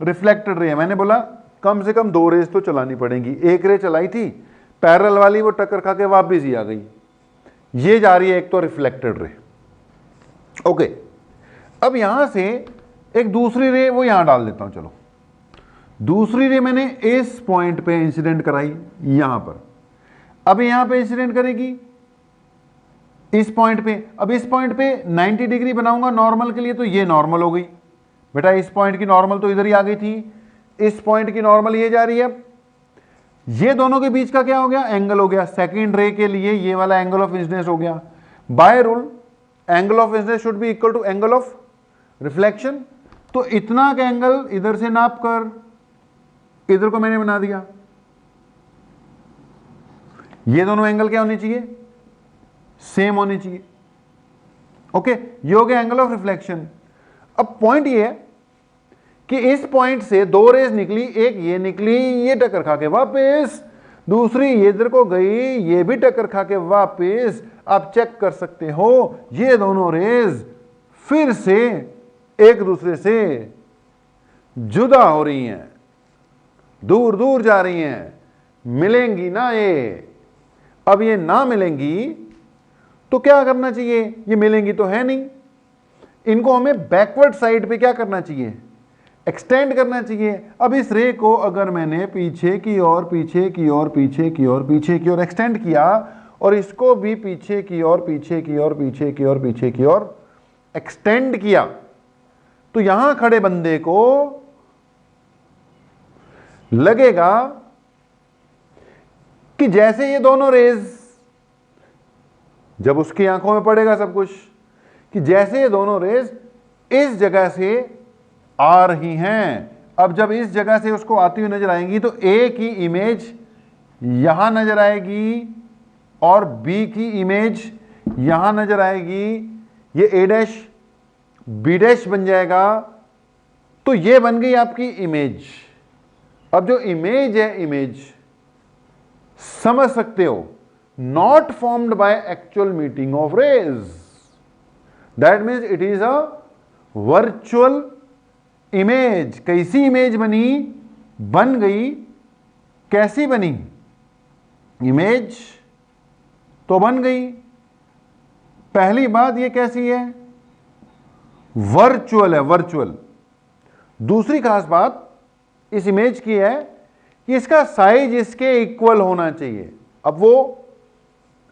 रिफ्लेक्टेड रे है। मैंने बोला कम से कम दो रेज तो चलानी पड़ेंगी। एक रे चलाई थी पैरेलल वाली, वो टक्कर खा के वापस ही आ गई। ये जा रही है एक तो रिफ्लेक्टेड रे। ओके, अब यहां से एक दूसरी रे वो यहां डाल देता हूं। चलो, दूसरी रे मैंने इस पॉइंट पे इंसिडेंट कराई, यहां पर। अब यहां पे इंसिडेंट करेगी इस पॉइंट पे। अब इस पॉइंट पे 90 डिग्री बनाऊंगा नॉर्मल के लिए, तो ये नॉर्मल हो गई बेटा। इस पॉइंट की नॉर्मल तो इधर ही आ गई थी, इस पॉइंट की नॉर्मल ये जा रही है। ये दोनों के बीच का क्या हो गया? एंगल हो गया। सेकंड रे के लिए ये वाला एंगल ऑफ इंसिडेंस हो गया। By rule angle of incidence should be equal to angle of reflection. तो इतना का एंगल इधर से नाप कर इधर को मैंने बना दिया। ये दोनों एंगल क्या होने चाहिए? सेम होने चाहिए। ओके, ये हो गया एंगल ऑफ रिफ्लेक्शन। अब पॉइंट ये है कि इस पॉइंट से दो रेज निकली, एक ये निकली, ये टक्कर खा के वापस, दूसरी ये इधर को गई, ये भी टक्कर खा के वापस। आप चेक कर सकते हो ये दोनों रेज फिर से एक दूसरे से जुदा हो रही हैं, दूर दूर जा रही हैं, मिलेंगी ना ये। अब ये ना मिलेंगी तो क्या करना चाहिए? ये मिलेंगी तो है नहीं, इनको हमें बैकवर्ड साइड पे क्या करना चाहिए? एक्सटेंड करना चाहिए। अब इस रे को अगर मैंने पीछे की ओर, पीछे की ओर, पीछे की ओर, पीछे की ओर एक्सटेंड किया, और इसको भी पीछे की ओर, पीछे की ओर, पीछे की ओर, पीछे की ओर एक्सटेंड किया, तो यहां खड़े बंदे को लगेगा कि जैसे ये दोनों रेज, जब उसकी आंखों में पड़ेगा सब कुछ, कि जैसे ये दोनों रेज इस जगह से आ रही हैं। अब जब इस जगह से उसको आती हुई नजर आएंगी तो ए की इमेज यहां नजर आएगी और बी की इमेज यहां नजर आएगी। ये ए डैश बी डैश बन जाएगा। तो ये बन गई आपकी इमेज। अब जो इमेज है, इमेज समझ सकते हो, not formed by actual meeting of rays, that means it is a virtual image. कैसी इमेज बनी? बन गई। कैसी बनी? इमेज तो बन गई। पहली बात ये कैसी है? वर्चुअल है, वर्चुअल। दूसरी खास बात इस इमेज की है कि इसका साइज इसके इक्वल होना चाहिए। अब वो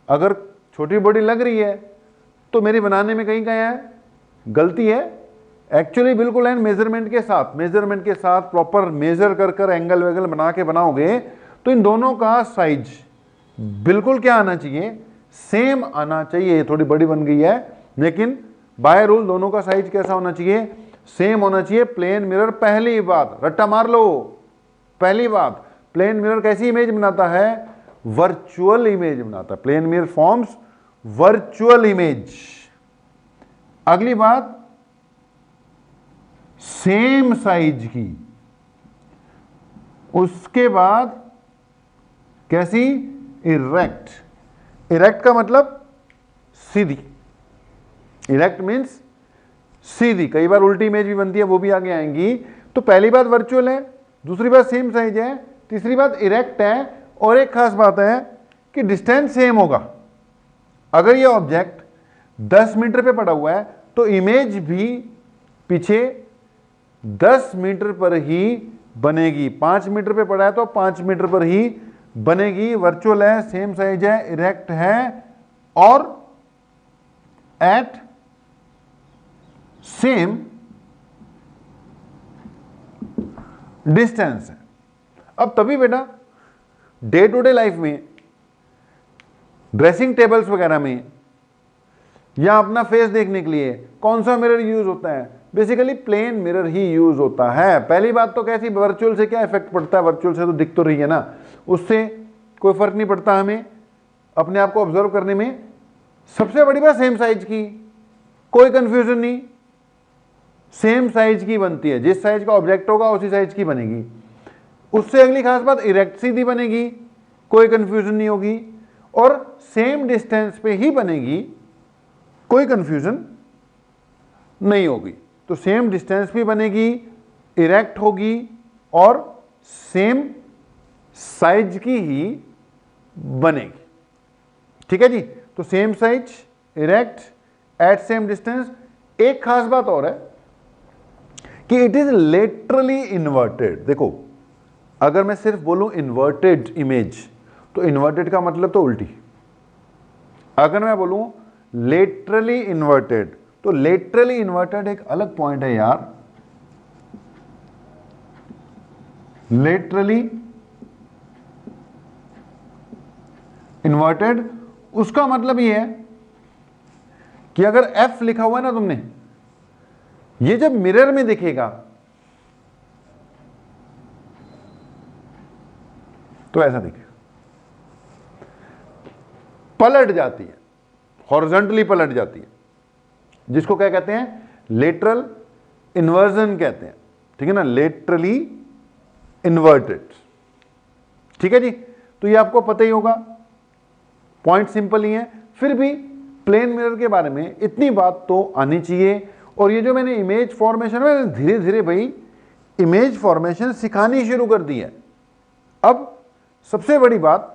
अगर छोटी बड़ी लग रही है तो मेरी बनाने में कहीं क्या है? गलती है। एक्चुअली बिल्कुल है, मेजरमेंट के साथ प्रॉपर मेजर कर कर एंगल वेगल बना के बनाओगे तो इन दोनों का साइज बिल्कुल क्या आना चाहिए? सेम आना चाहिए। ये थोड़ी बड़ी बन गई है, लेकिन बाय रूल दोनों का साइज कैसा होना चाहिए? सेम होना चाहिए। प्लेन मिरर, पहली बात रट्टा मार लो, पहली बात प्लेन मिरर कैसी इमेज बनाता है? वर्चुअल इमेज बनाता है। Plane mirror forms virtual image. अगली बात, सेम साइज की। उसके बाद कैसी? इरेक्ट। इरेक्ट का मतलब सीधी। इरेक्ट मीन्स सीधी। कई बार उल्टी इमेज भी बनती है, वो भी आगे आएंगी। तो पहली बात वर्चुअल है, दूसरी बात सेम साइज है, तीसरी बात इरेक्ट है, और एक खास बात है कि डिस्टेंस सेम होगा। अगर ये ऑब्जेक्ट 10 मीटर पे पड़ा हुआ है तो इमेज भी पीछे 10 मीटर पर ही बनेगी। 5 मीटर पे पड़ा है तो 5 मीटर पर ही बनेगी। वर्चुअल है, सेम साइज है, इरेक्ट है और एट सेम डिस्टेंस है। अब तभी बेटा डे टू डे लाइफ में, ड्रेसिंग टेबल्स वगैरह में, या अपना फेस देखने के लिए कौन सा मिरर यूज होता है? बेसिकली प्लेन मिरर ही यूज होता है। पहली बात तो कैसी, वर्चुअल से क्या इफेक्ट पड़ता है? वर्चुअल से तो दिख तो रही है ना, उससे कोई फर्क नहीं पड़ता हमें अपने आप को ऑब्जर्व करने में। सबसे बड़ी बात सेम साइज की, कोई कंफ्यूजन नहीं, सेम साइज की बनती है। जिस साइज का ऑब्जेक्ट होगा उसी साइज की बनेगी। उससे अगली खास बात, इरेक्ट सीधी बनेगी, कोई कंफ्यूजन नहीं होगी, और सेम डिस्टेंस पे ही बनेगी, कोई कंफ्यूजन नहीं होगी। तो सेम डिस्टेंस भी बनेगी, इरेक्ट होगी और सेम साइज की ही बनेगी। ठीक है जी। तो same size, erect, at same distance. एक खास बात और है कि इट इज लेटरली इन्वर्टेड। देखो, अगर मैं सिर्फ बोलूं इन्वर्टेड इमेज तो इन्वर्टेड का मतलब तो उल्टी। अगर मैं बोलूं लेटरली इन्वर्टेड तो लेटरली इन्वर्टेड एक अलग पॉइंट है यार। लेटरली इन्वर्टेड, उसका मतलब यह है कि अगर F लिखा हुआ है ना तुमने, ये जब मिरर में दिखेगा तो ऐसा दिखेगा, पलट जाती है, हॉरिजॉन्टली पलट जाती है, जिसको क्या कहते हैं? लेटरल इन्वर्जन कहते हैं। ठीक है ना, लेटरली इन्वर्टेड। ठीक है जी। तो ये आपको पता ही होगा, पॉइंट सिंपल ही है। फिर भी प्लेन मिरर के बारे में इतनी बात तो आनी चाहिए। और ये जो मैंने इमेज फॉर्मेशन में धीरे धीरे भाई इमेज फॉर्मेशन सिखानी शुरू कर दी है। अब सबसे बड़ी बात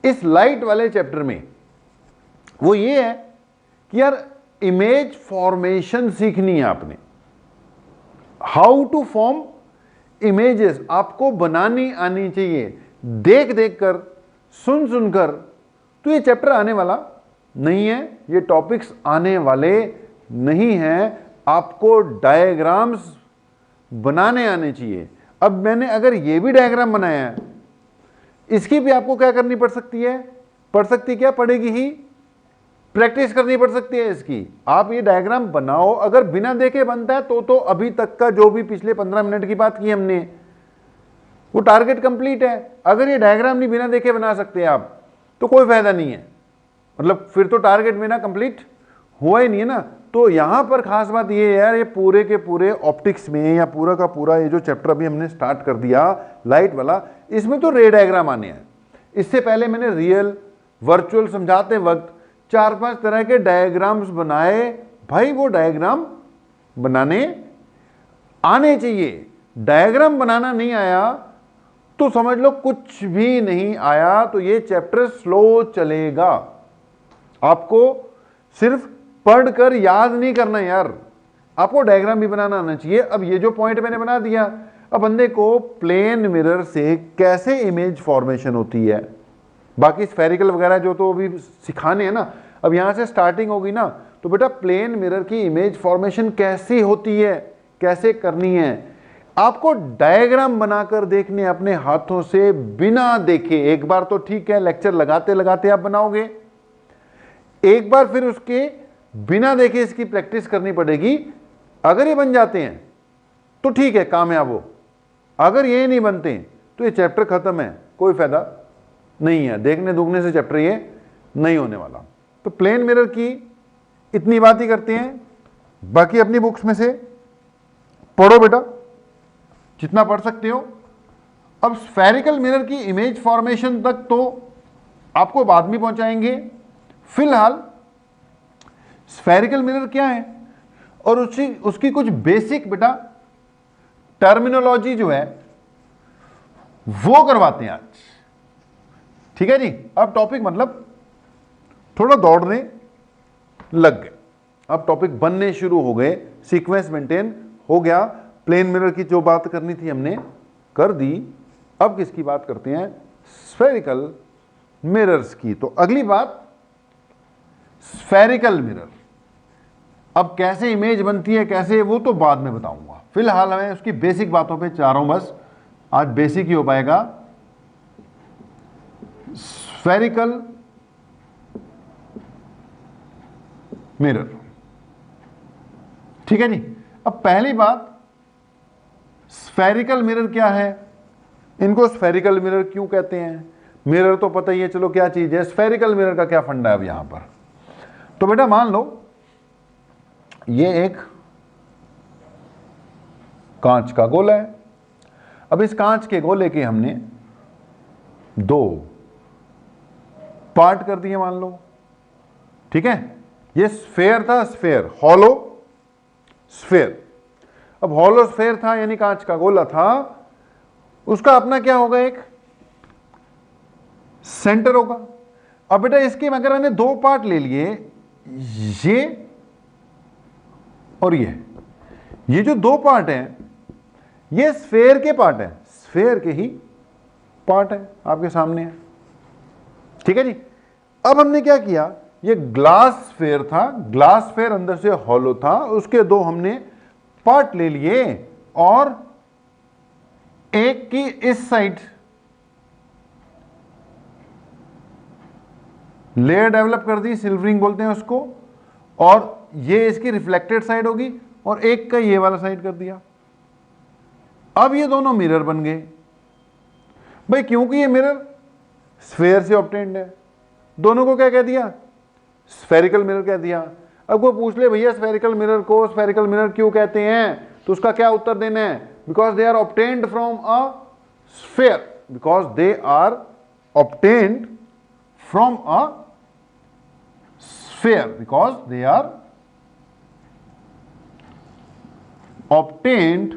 इस लाइट वाले चैप्टर में वो ये है कि यार इमेज फॉर्मेशन सीखनी है आपने। हाउ टू फॉर्म इमेजेस आपको बनानी आनी चाहिए, देख देख कर, सुन सुनकर। तो ये चैप्टर आने वाला नहीं है, ये टॉपिक्स आने वाले नहीं हैं। आपको डायग्राम्स बनाने आने चाहिए। अब मैंने अगर ये भी डायग्राम बनाया है, इसकी भी आपको क्या करनी पड़ सकती है? पड़ सकती क्या? पड़ेगी ही, प्रैक्टिस करनी पड़ सकती है इसकी। आप ये डायग्राम बनाओ, अगर बिना देखे बनता है तो अभी तक का जो भी पिछले 15 मिनट की बात की हमने, वो टारगेट कंप्लीट है। अगर ये डायग्राम नहीं बिना देखे बना सकते आप तो कोई फायदा नहीं है। मतलब फिर तो टारगेट बिना कंप्लीट हुआ ही नहीं है ना। तो यहां पर खास बात ये है यार, ये पूरे के पूरे ऑप्टिक्स में या पूरा का पूरा ये जो चैप्टर अभी हमने स्टार्ट कर दिया लाइट वाला, इसमें तो रे डायग्राम आने हैं। इससे पहले मैंने रियल वर्चुअल समझाते वक्त 4-5 तरह के डायग्राम्स बनाए। भाई वो डायग्राम बनाने आने चाहिए। डायग्राम बनाना नहीं आया तो समझ लो कुछ भी नहीं आया, तो ये चैप्टर स्लो चलेगा। आपको सिर्फ पढ़कर याद नहीं करना यार, आपको डायग्राम भी बनाना आना चाहिए। अब ये जो पॉइंट मैंने बना दिया, अब बंदे को प्लेन मिरर से कैसे इमेज फॉर्मेशन होती है, बाकी स्फेरिकल वगैरह जो तो अभी सिखाने हैं ना, अब यहां से स्टार्टिंग होगी ना, तो बेटा प्लेन मिरर की इमेज फॉर्मेशन कैसी होती है, कैसे करनी है, आपको डायग्राम बनाकर देखने अपने हाथों से बिना देखे। एक बार तो ठीक है, लेक्चर लगाते लगाते आप बनाओगे, एक बार फिर उसके बिना देखे इसकी प्रैक्टिस करनी पड़ेगी। अगर ये बन जाते हैं तो ठीक है, कामयाब हो। अगर ये नहीं बनते तो ये चैप्टर खत्म है, कोई फायदा नहीं है। देखने दुखने से चैप्टर ये नहीं होने वाला। तो प्लेन मिरर की इतनी बात ही करते हैं, बाकी अपनी बुक्स में से पढ़ो बेटा जितना पढ़ सकते हो। अब स्फेरिकल मिरर की इमेज फॉर्मेशन तक तो आपको बाद में पहुंचाएंगे। फिलहाल स्फेरिकल मिरर क्या है और उसकी कुछ बेसिक बेटा टर्मिनोलॉजी जो है वो करवाते हैं आज, ठीक है जी। अब टॉपिक मतलब थोड़ा दौड़ने लग गए, अब टॉपिक बनने शुरू हो गए, सीक्वेंस मेंटेन हो गया। प्लेन मिरर की जो बात करनी थी हमने कर दी। अब किसकी बात करते हैं, स्फेरिकल मिरर्स की। तो अगली बात स्फेरिकल मिरर। अब कैसे इमेज बनती है, कैसे, वो तो बाद में बताऊंगा। फिलहाल हमें उसकी बेसिक बातों पे चाह रहा हूं, बस आज बेसिक ही हो पाएगा। स्फेरिकल मिरर, ठीक है जी। अब पहली बात, स्फेरिकल मिरर क्या है, इनको स्फेरिकल मिरर क्यों कहते हैं। मिरर तो पता ही है, चलो क्या चीज है, स्फेरिकल मिरर का क्या फंडा है अब यहां पर। तो बेटा मान लो ये एक कांच का गोला है। अब इस कांच के गोले के हमने दो पार्ट कर दिए मान लो, ठीक है। ये स्फेयर था, स्फेयर, हॉलो स्फेयर। अब हॉलो स्फेयर था यानी कांच का गोला था, उसका अपना क्या होगा, एक सेंटर होगा। अब बेटा इसके अगर मैंने दो पार्ट ले लिए, ये और ये जो दो पार्ट हैं ये स्फेयर के पार्ट हैं, स्फेयर के ही पार्ट है, आपके सामने है, ठीक है जी। अब हमने क्या किया, ये ग्लास स्फेयर था, ग्लास स्फेयर अंदर से हॉलो था, उसके दो हमने पार्ट ले लिए और एक की इस साइड लेयर डेवलप कर दी, सिल्वरिंग बोलते हैं उसको, और ये इसकी रिफ्लेक्टेड साइड होगी, और एक का ये वाला साइड कर दिया। अब ये दोनों मिरर बन गए भाई, क्योंकि ये मिरर स्फेयर से ऑब्टेन्ड है, दोनों को क्या कह दिया, स्फेरिकल मिरर कह दिया। अब कोई पूछ ले भैया स्फेरिकल मिरर को स्फेरिकल मिरर क्यों कहते हैं, तो उसका क्या उत्तर देना है, because they are obtained from a sphere, because they are obtained from a sphere, because they are obtained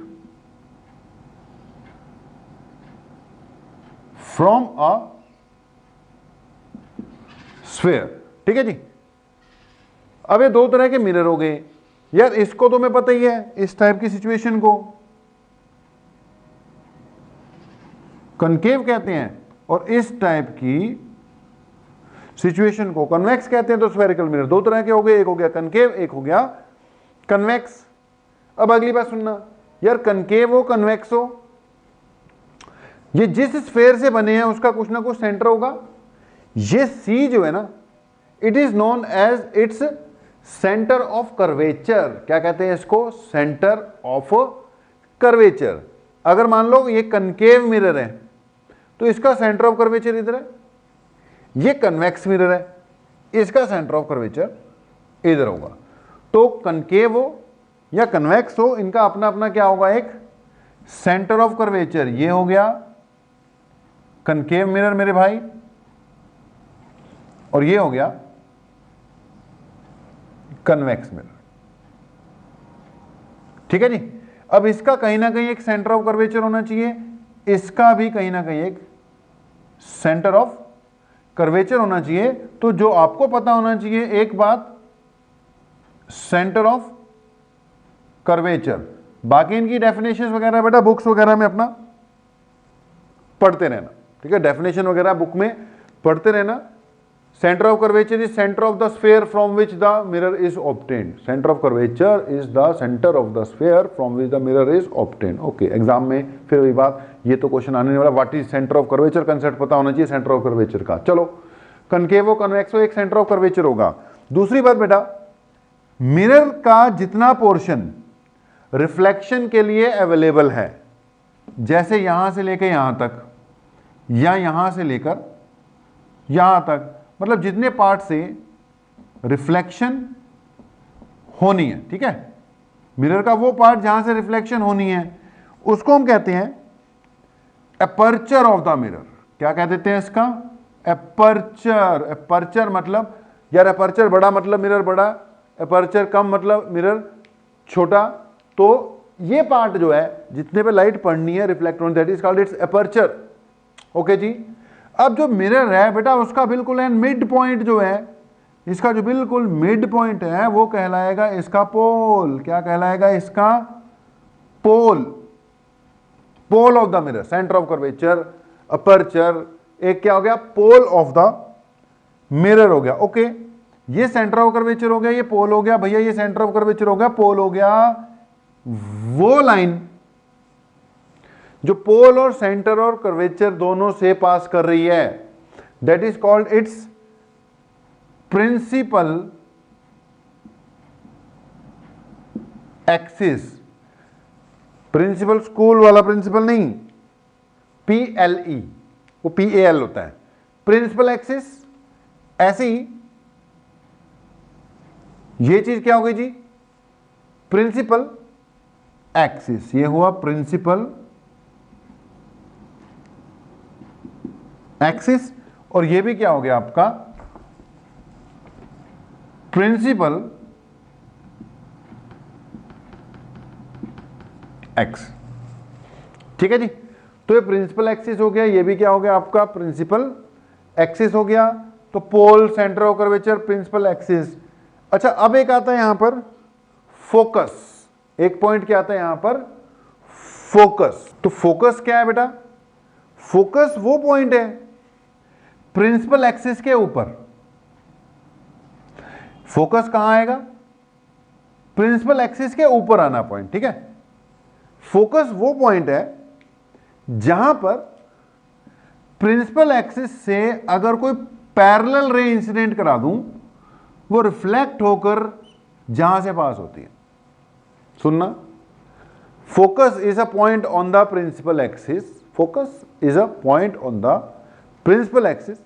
from a sphere, ठीक है जी। अब ये दो तरह के मिरर हो गए यार, इसको तो मैं पता ही है, इस टाइप की सिचुएशन को कनकेव कहते हैं और इस टाइप की सिचुएशन को कन्वेक्स कहते हैं। तो स्फेरिकल मिरर दो तरह के हो गए, एक हो गया कनकेव, एक हो गया कन्वेक्स। अब अगली बात सुनना यार, कनकेव हो कन्वेक्स हो, ये जिस स्फेयर से बने हैं उसका कुछ ना कुछ सेंटर होगा। ये सी जो है ना, it is known as its centre of curvature. क्या कहते हैं इसको, सेंटर ऑफ कर्वेचर। अगर मान लो ये कनकेव मिरर है तो इसका सेंटर ऑफ कर्वेचर इधर है, ये कन्वेक्स मिरर है, इसका सेंटर ऑफ कर्वेचर इधर होगा। तो कनकेव हो या कन्वेक्स हो, इनका अपना अपना क्या होगा, एक सेंटर ऑफ कर्वेचर। ये हो गया कनकेव मिरर मेरे भाई, और ये हो गया कन्वेक्स मिरर। ठीक है जी। अब इसका कहीं ना कहीं एक सेंटर ऑफ कर्वेचर होना चाहिए, इसका भी कहीं ना कहीं एक सेंटर ऑफ कर्वेचर होना चाहिए। तो जो आपको पता होना चाहिए एक बात, सेंटर ऑफ कर्वेचर, बाकी इनकी डेफिनेशन वगैरह बेटा बुक्स वगैरह में अपना पढ़ते रहना। ठीक है, डेफिनेशन वगैरह बुक में पढ़ते रहना। Centre of curvature is centre of the sphere from which the mirror is obtained. Centre of curvature is the centre of the sphere from which the mirror is obtained. Okay, exam में फिर वही बात, ये तो question आने वाला, what is centre of curvature, concept पता होना चाहिए सेंटर ऑफ कर्वेचर का। चलो, कनकेवो कन्वेक्सो एक सेंटर ऑफ कर्वेचर होगा। दूसरी बात बेटा, मिरर का जितना पोर्शन रिफ्लेक्शन के लिए अवेलेबल है, जैसे यहां से लेकर यहां तक या यहां से लेकर यहां तक, मतलब जितने पार्ट से रिफ्लेक्शन होनी है, ठीक है, मिरर का वो पार्ट जहां से रिफ्लेक्शन होनी है उसको हम कहते हैं एपर्चर ऑफ द मिरर। क्या कह देते हैं इसका, एपर्चर। एपर्चर मतलब यार एपर्चर बड़ा मतलब मिरर बड़ा, एपर्चर कम मतलब मिरर छोटा। तो ये पार्ट जो है जितने पे लाइट पड़नी है रिफ्लेक्ट होनी, that is called its aperture. Okay जी। अब जो मिरर है बेटा उसका बिल्कुल है मिड पॉइंट जो है, इसका जो बिल्कुल मिड पॉइंट है वो कहलाएगा इसका पोल। क्या कहलाएगा इसका, pole. Pole of the mirror, centre of curvature, aperture, एक क्या हो गया, पोल ऑफ द मिरर हो गया। ओके, ये सेंटर ऑफ कर्वेचर हो गया, ये पोल हो गया भैया, ये सेंटर ऑफ कर्वेचर हो गया, पोल हो गया। वो लाइन जो पोल और सेंटर और कर्वेचर दोनों से पास कर रही है, that is called its principal axis. Principal school वाला प्रिंसिपल नहीं, PLE, वो PAL होता है, प्रिंसिपल एक्सिस। ऐसे ही ये चीज क्या हो गई जी, प्रिंसिपल एक्सिस। ये हुआ प्रिंसिपल एक्सिस, और ये भी क्या हो गया आपका प्रिंसिपल एक्स। ठीक है जी। तो ये प्रिंसिपल एक्सिस हो गया, ये भी क्या हो गया आपका प्रिंसिपल एक्सिस हो गया। तो pole, centre of curvature, principal axis. अच्छा, अब एक आता है यहां पर फोकस। एक पॉइंट क्या आता है यहां पर, फोकस। तो फोकस क्या है बेटा, फोकस वो पॉइंट है प्रिंसिपल एक्सिस के ऊपर। फोकस कहां आएगा, प्रिंसिपल एक्सिस के ऊपर आना पॉइंट। ठीक है, फोकस वो पॉइंट है जहां पर प्रिंसिपल एक्सिस से अगर कोई पैरेलल रे इंसिडेंट करा दूं, वो रिफ्लेक्ट होकर जहां से पास होती है। सुनना, focus is a point on the principal axis. Focus is a point on the principal axis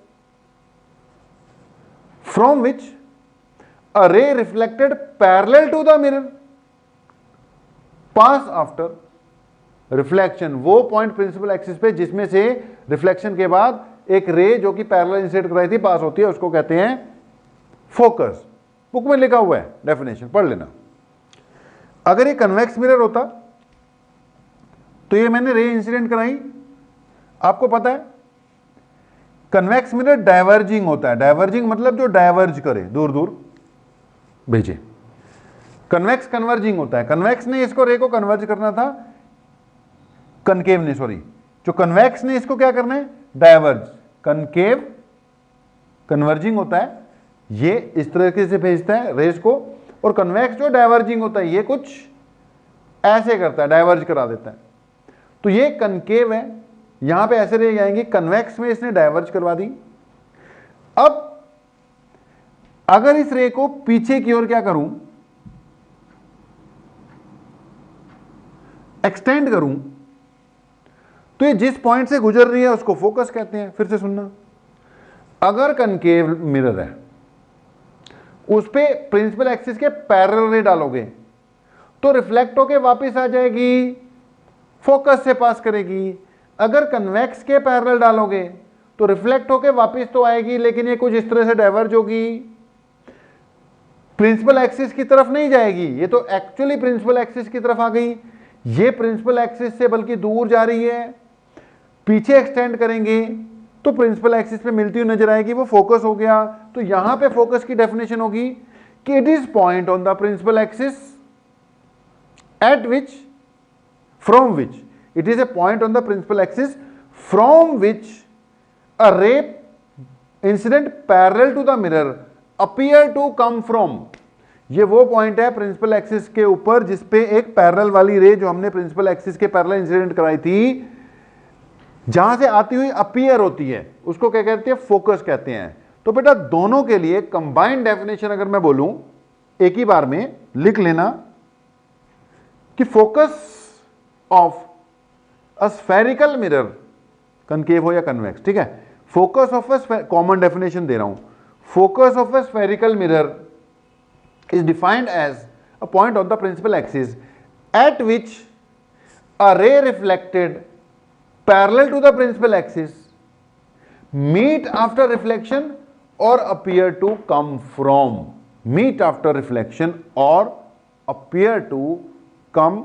from which a ray reflected parallel to the mirror pass after reflection। वो पॉइंट प्रिंसिपल एक्सिस पे जिसमें से reflection के बाद एक रे जो कि पैरेलल इंसिडेंट कराई थी पास होती है, उसको कहते हैं फोकस। बुक में लिखा हुआ है, डेफिनेशन पढ़ लेना। अगर ये कन्वेक्स मिरर होता तो ये मैंने रे इंसिडेंट कराई, आपको पता है कन्वेक्स मिरर डाइवर्जिंग होता है। डाइवर्जिंग मतलब जो डाइवर्ज करे, दूर दूर भेजे। कन्वेक्स कन्वर्जिंग होता है। कन्वेक्स ने इसको रे को कन्वर्ज करना था, कनकेव ने, सॉरी, जो कन्वेक्स ने इसको क्या करना है, डाइवर्ज। कनकेव कन्वर्जिंग होता है, ये इस तरीके से भेजता है रेस को, और कन्वेक्स जो डाइवर्जिंग होता है ये कुछ ऐसे करता है, डाइवर्ज करा देता है। तो ये कनकेव है, यहां पे ऐसे रे जाएंगे, कन्वेक्स में इसने डाइवर्ज करवा दी। अब अगर इस रे को पीछे की ओर क्या करूं, एक्सटेंड करूं, तो ये जिस पॉइंट से गुजर रही है उसको फोकस कहते हैं। फिर से सुनना, अगर कनकेव मिरर है उस पे प्रिंसिपल एक्सिस के पैरेलल रे डालोगे तो रिफ्लेक्ट होके वापस आ जाएगी, फोकस से पास करेगी। अगर कन्वेक्स के पैरेलल डालोगे तो रिफ्लेक्ट होके वापस तो आएगी, लेकिन ये कुछ इस तरह से डाइवर्ज होगी, प्रिंसिपल एक्सिस की तरफ नहीं जाएगी। ये तो एक्चुअली प्रिंसिपल एक्सिस की तरफ आ गई, ये प्रिंसिपल एक्सिस से बल्कि दूर जा रही है। पीछे एक्सटेंड करेंगे तो प्रिंसिपल एक्सिस पे मिलती हुई नजर आएगी, वो फोकस हो गया। तो यहां पे फोकस की डेफिनेशन होगी कि it is point on the principal axis at which, from which, it is a point on the principal axis from which a ray incident parallel to the mirror appear to come from. ये वो point है principal axis के ऊपर जिसपे एक parallel वाली रे जो हमने प्रिंसिपल एक्सिस के पैरेलल इंसिडेंट कराई थी, जहां से आती हुई अपीयर होती है, उसको क्या कहते हैं, फोकस कहते हैं। तो बेटा दोनों के लिए कंबाइंड डेफिनेशन अगर मैं बोलूं एक ही बार में लिख लेना कि focus of a spherical mirror, concave हो या कन्वेक्स, ठीक है, focus of a, common definition दे रहा हूं, focus of a spherical mirror is defined as a point on the principal axis at which a ray reflected parallel to the principal axis meet after reflection or appear to come from, meet after reflection or appear to come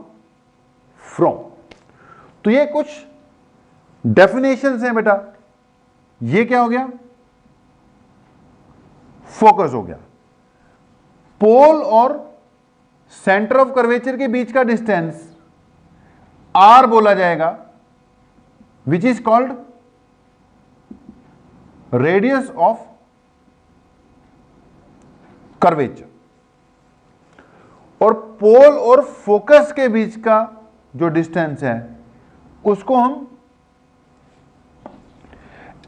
from। तो ये कुछ definitions हैं बेटा। ये क्या हो गया, focus हो गया। पोल और सेंटर ऑफ कर्वेचर के बीच का डिस्टेंस आर बोला जाएगा, which is called radius of curvature. और पोल और फोकस के बीच का जो डिस्टेंस है उसको हम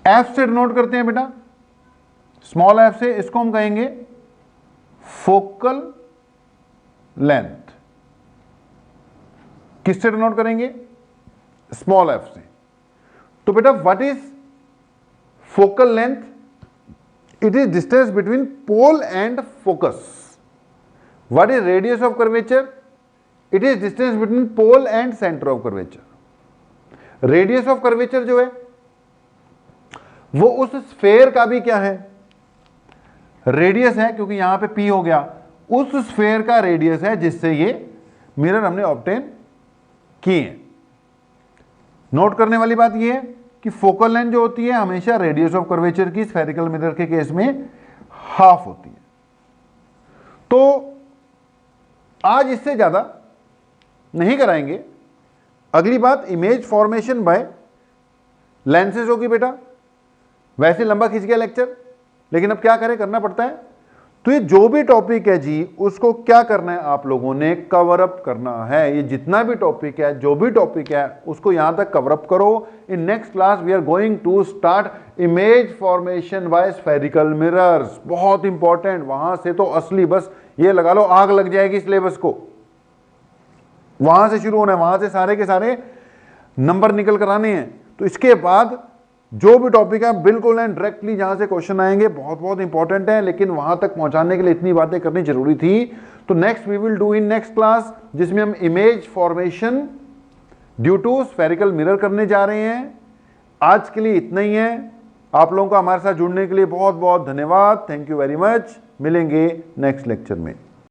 एफ से डिनोट करते हैं बेटा, स्मॉल एफ से। इसको हम कहेंगे फोकल लेंथ। किससे डिनोट करेंगे, स्मॉल एफ से। तो बेटा what is focal length, it is distance between pole and focus. What is radius of curvature, it is distance between pole and centre of curvature. Radius of curvature जो है वो उस sphere का भी क्या है, रेडियस है, क्योंकि यहां पे P हो गया, उस स्फेयर का रेडियस है जिससे ये मिरर हमने ऑब्टेन किए हैं। नोट करने वाली बात ये है कि फोकल लेंथ जो होती है हमेशा रेडियस ऑफ कर्वेचर की स्फेरिकल मिरर के केस में हाफ होती है। तो आज इससे ज्यादा नहीं कराएंगे। अगली बात इमेज फॉर्मेशन बाय लेंसेज होगी बेटा। वैसे लंबा खींच गया लेक्चर, लेकिन अब क्या करें, करना पड़ता है। तो ये जो भी टॉपिक है जी उसको क्या करना है, आप लोगों ने कवर अप करना है। ये जितना भी टॉपिक है, जो भी टॉपिक है, उसको यहां तक कवर अप करो। In next class we are going to start image formation by spherical mirrors. बहुत इंपॉर्टेंट, वहां से तो असली बस ये लगा लो आग लग जाएगी सिलेबस को। वहां से शुरू होना है, वहां से सारे के सारे नंबर निकल कर आने हैं। तो इसके बाद जो भी टॉपिक है बिल्कुल एंड डायरेक्टली जहां से क्वेश्चन आएंगे बहुत बहुत इंपॉर्टेंट है, लेकिन वहां तक पहुंचाने के लिए इतनी बातें करनी जरूरी थी। तो next we will do in next class, जिसमें हम image formation due to spherical mirror करने जा रहे हैं। आज के लिए इतना ही है। आप लोगों का हमारे साथ जुड़ने के लिए बहुत बहुत धन्यवाद। Thank you very much. मिलेंगे नेक्स्ट लेक्चर में।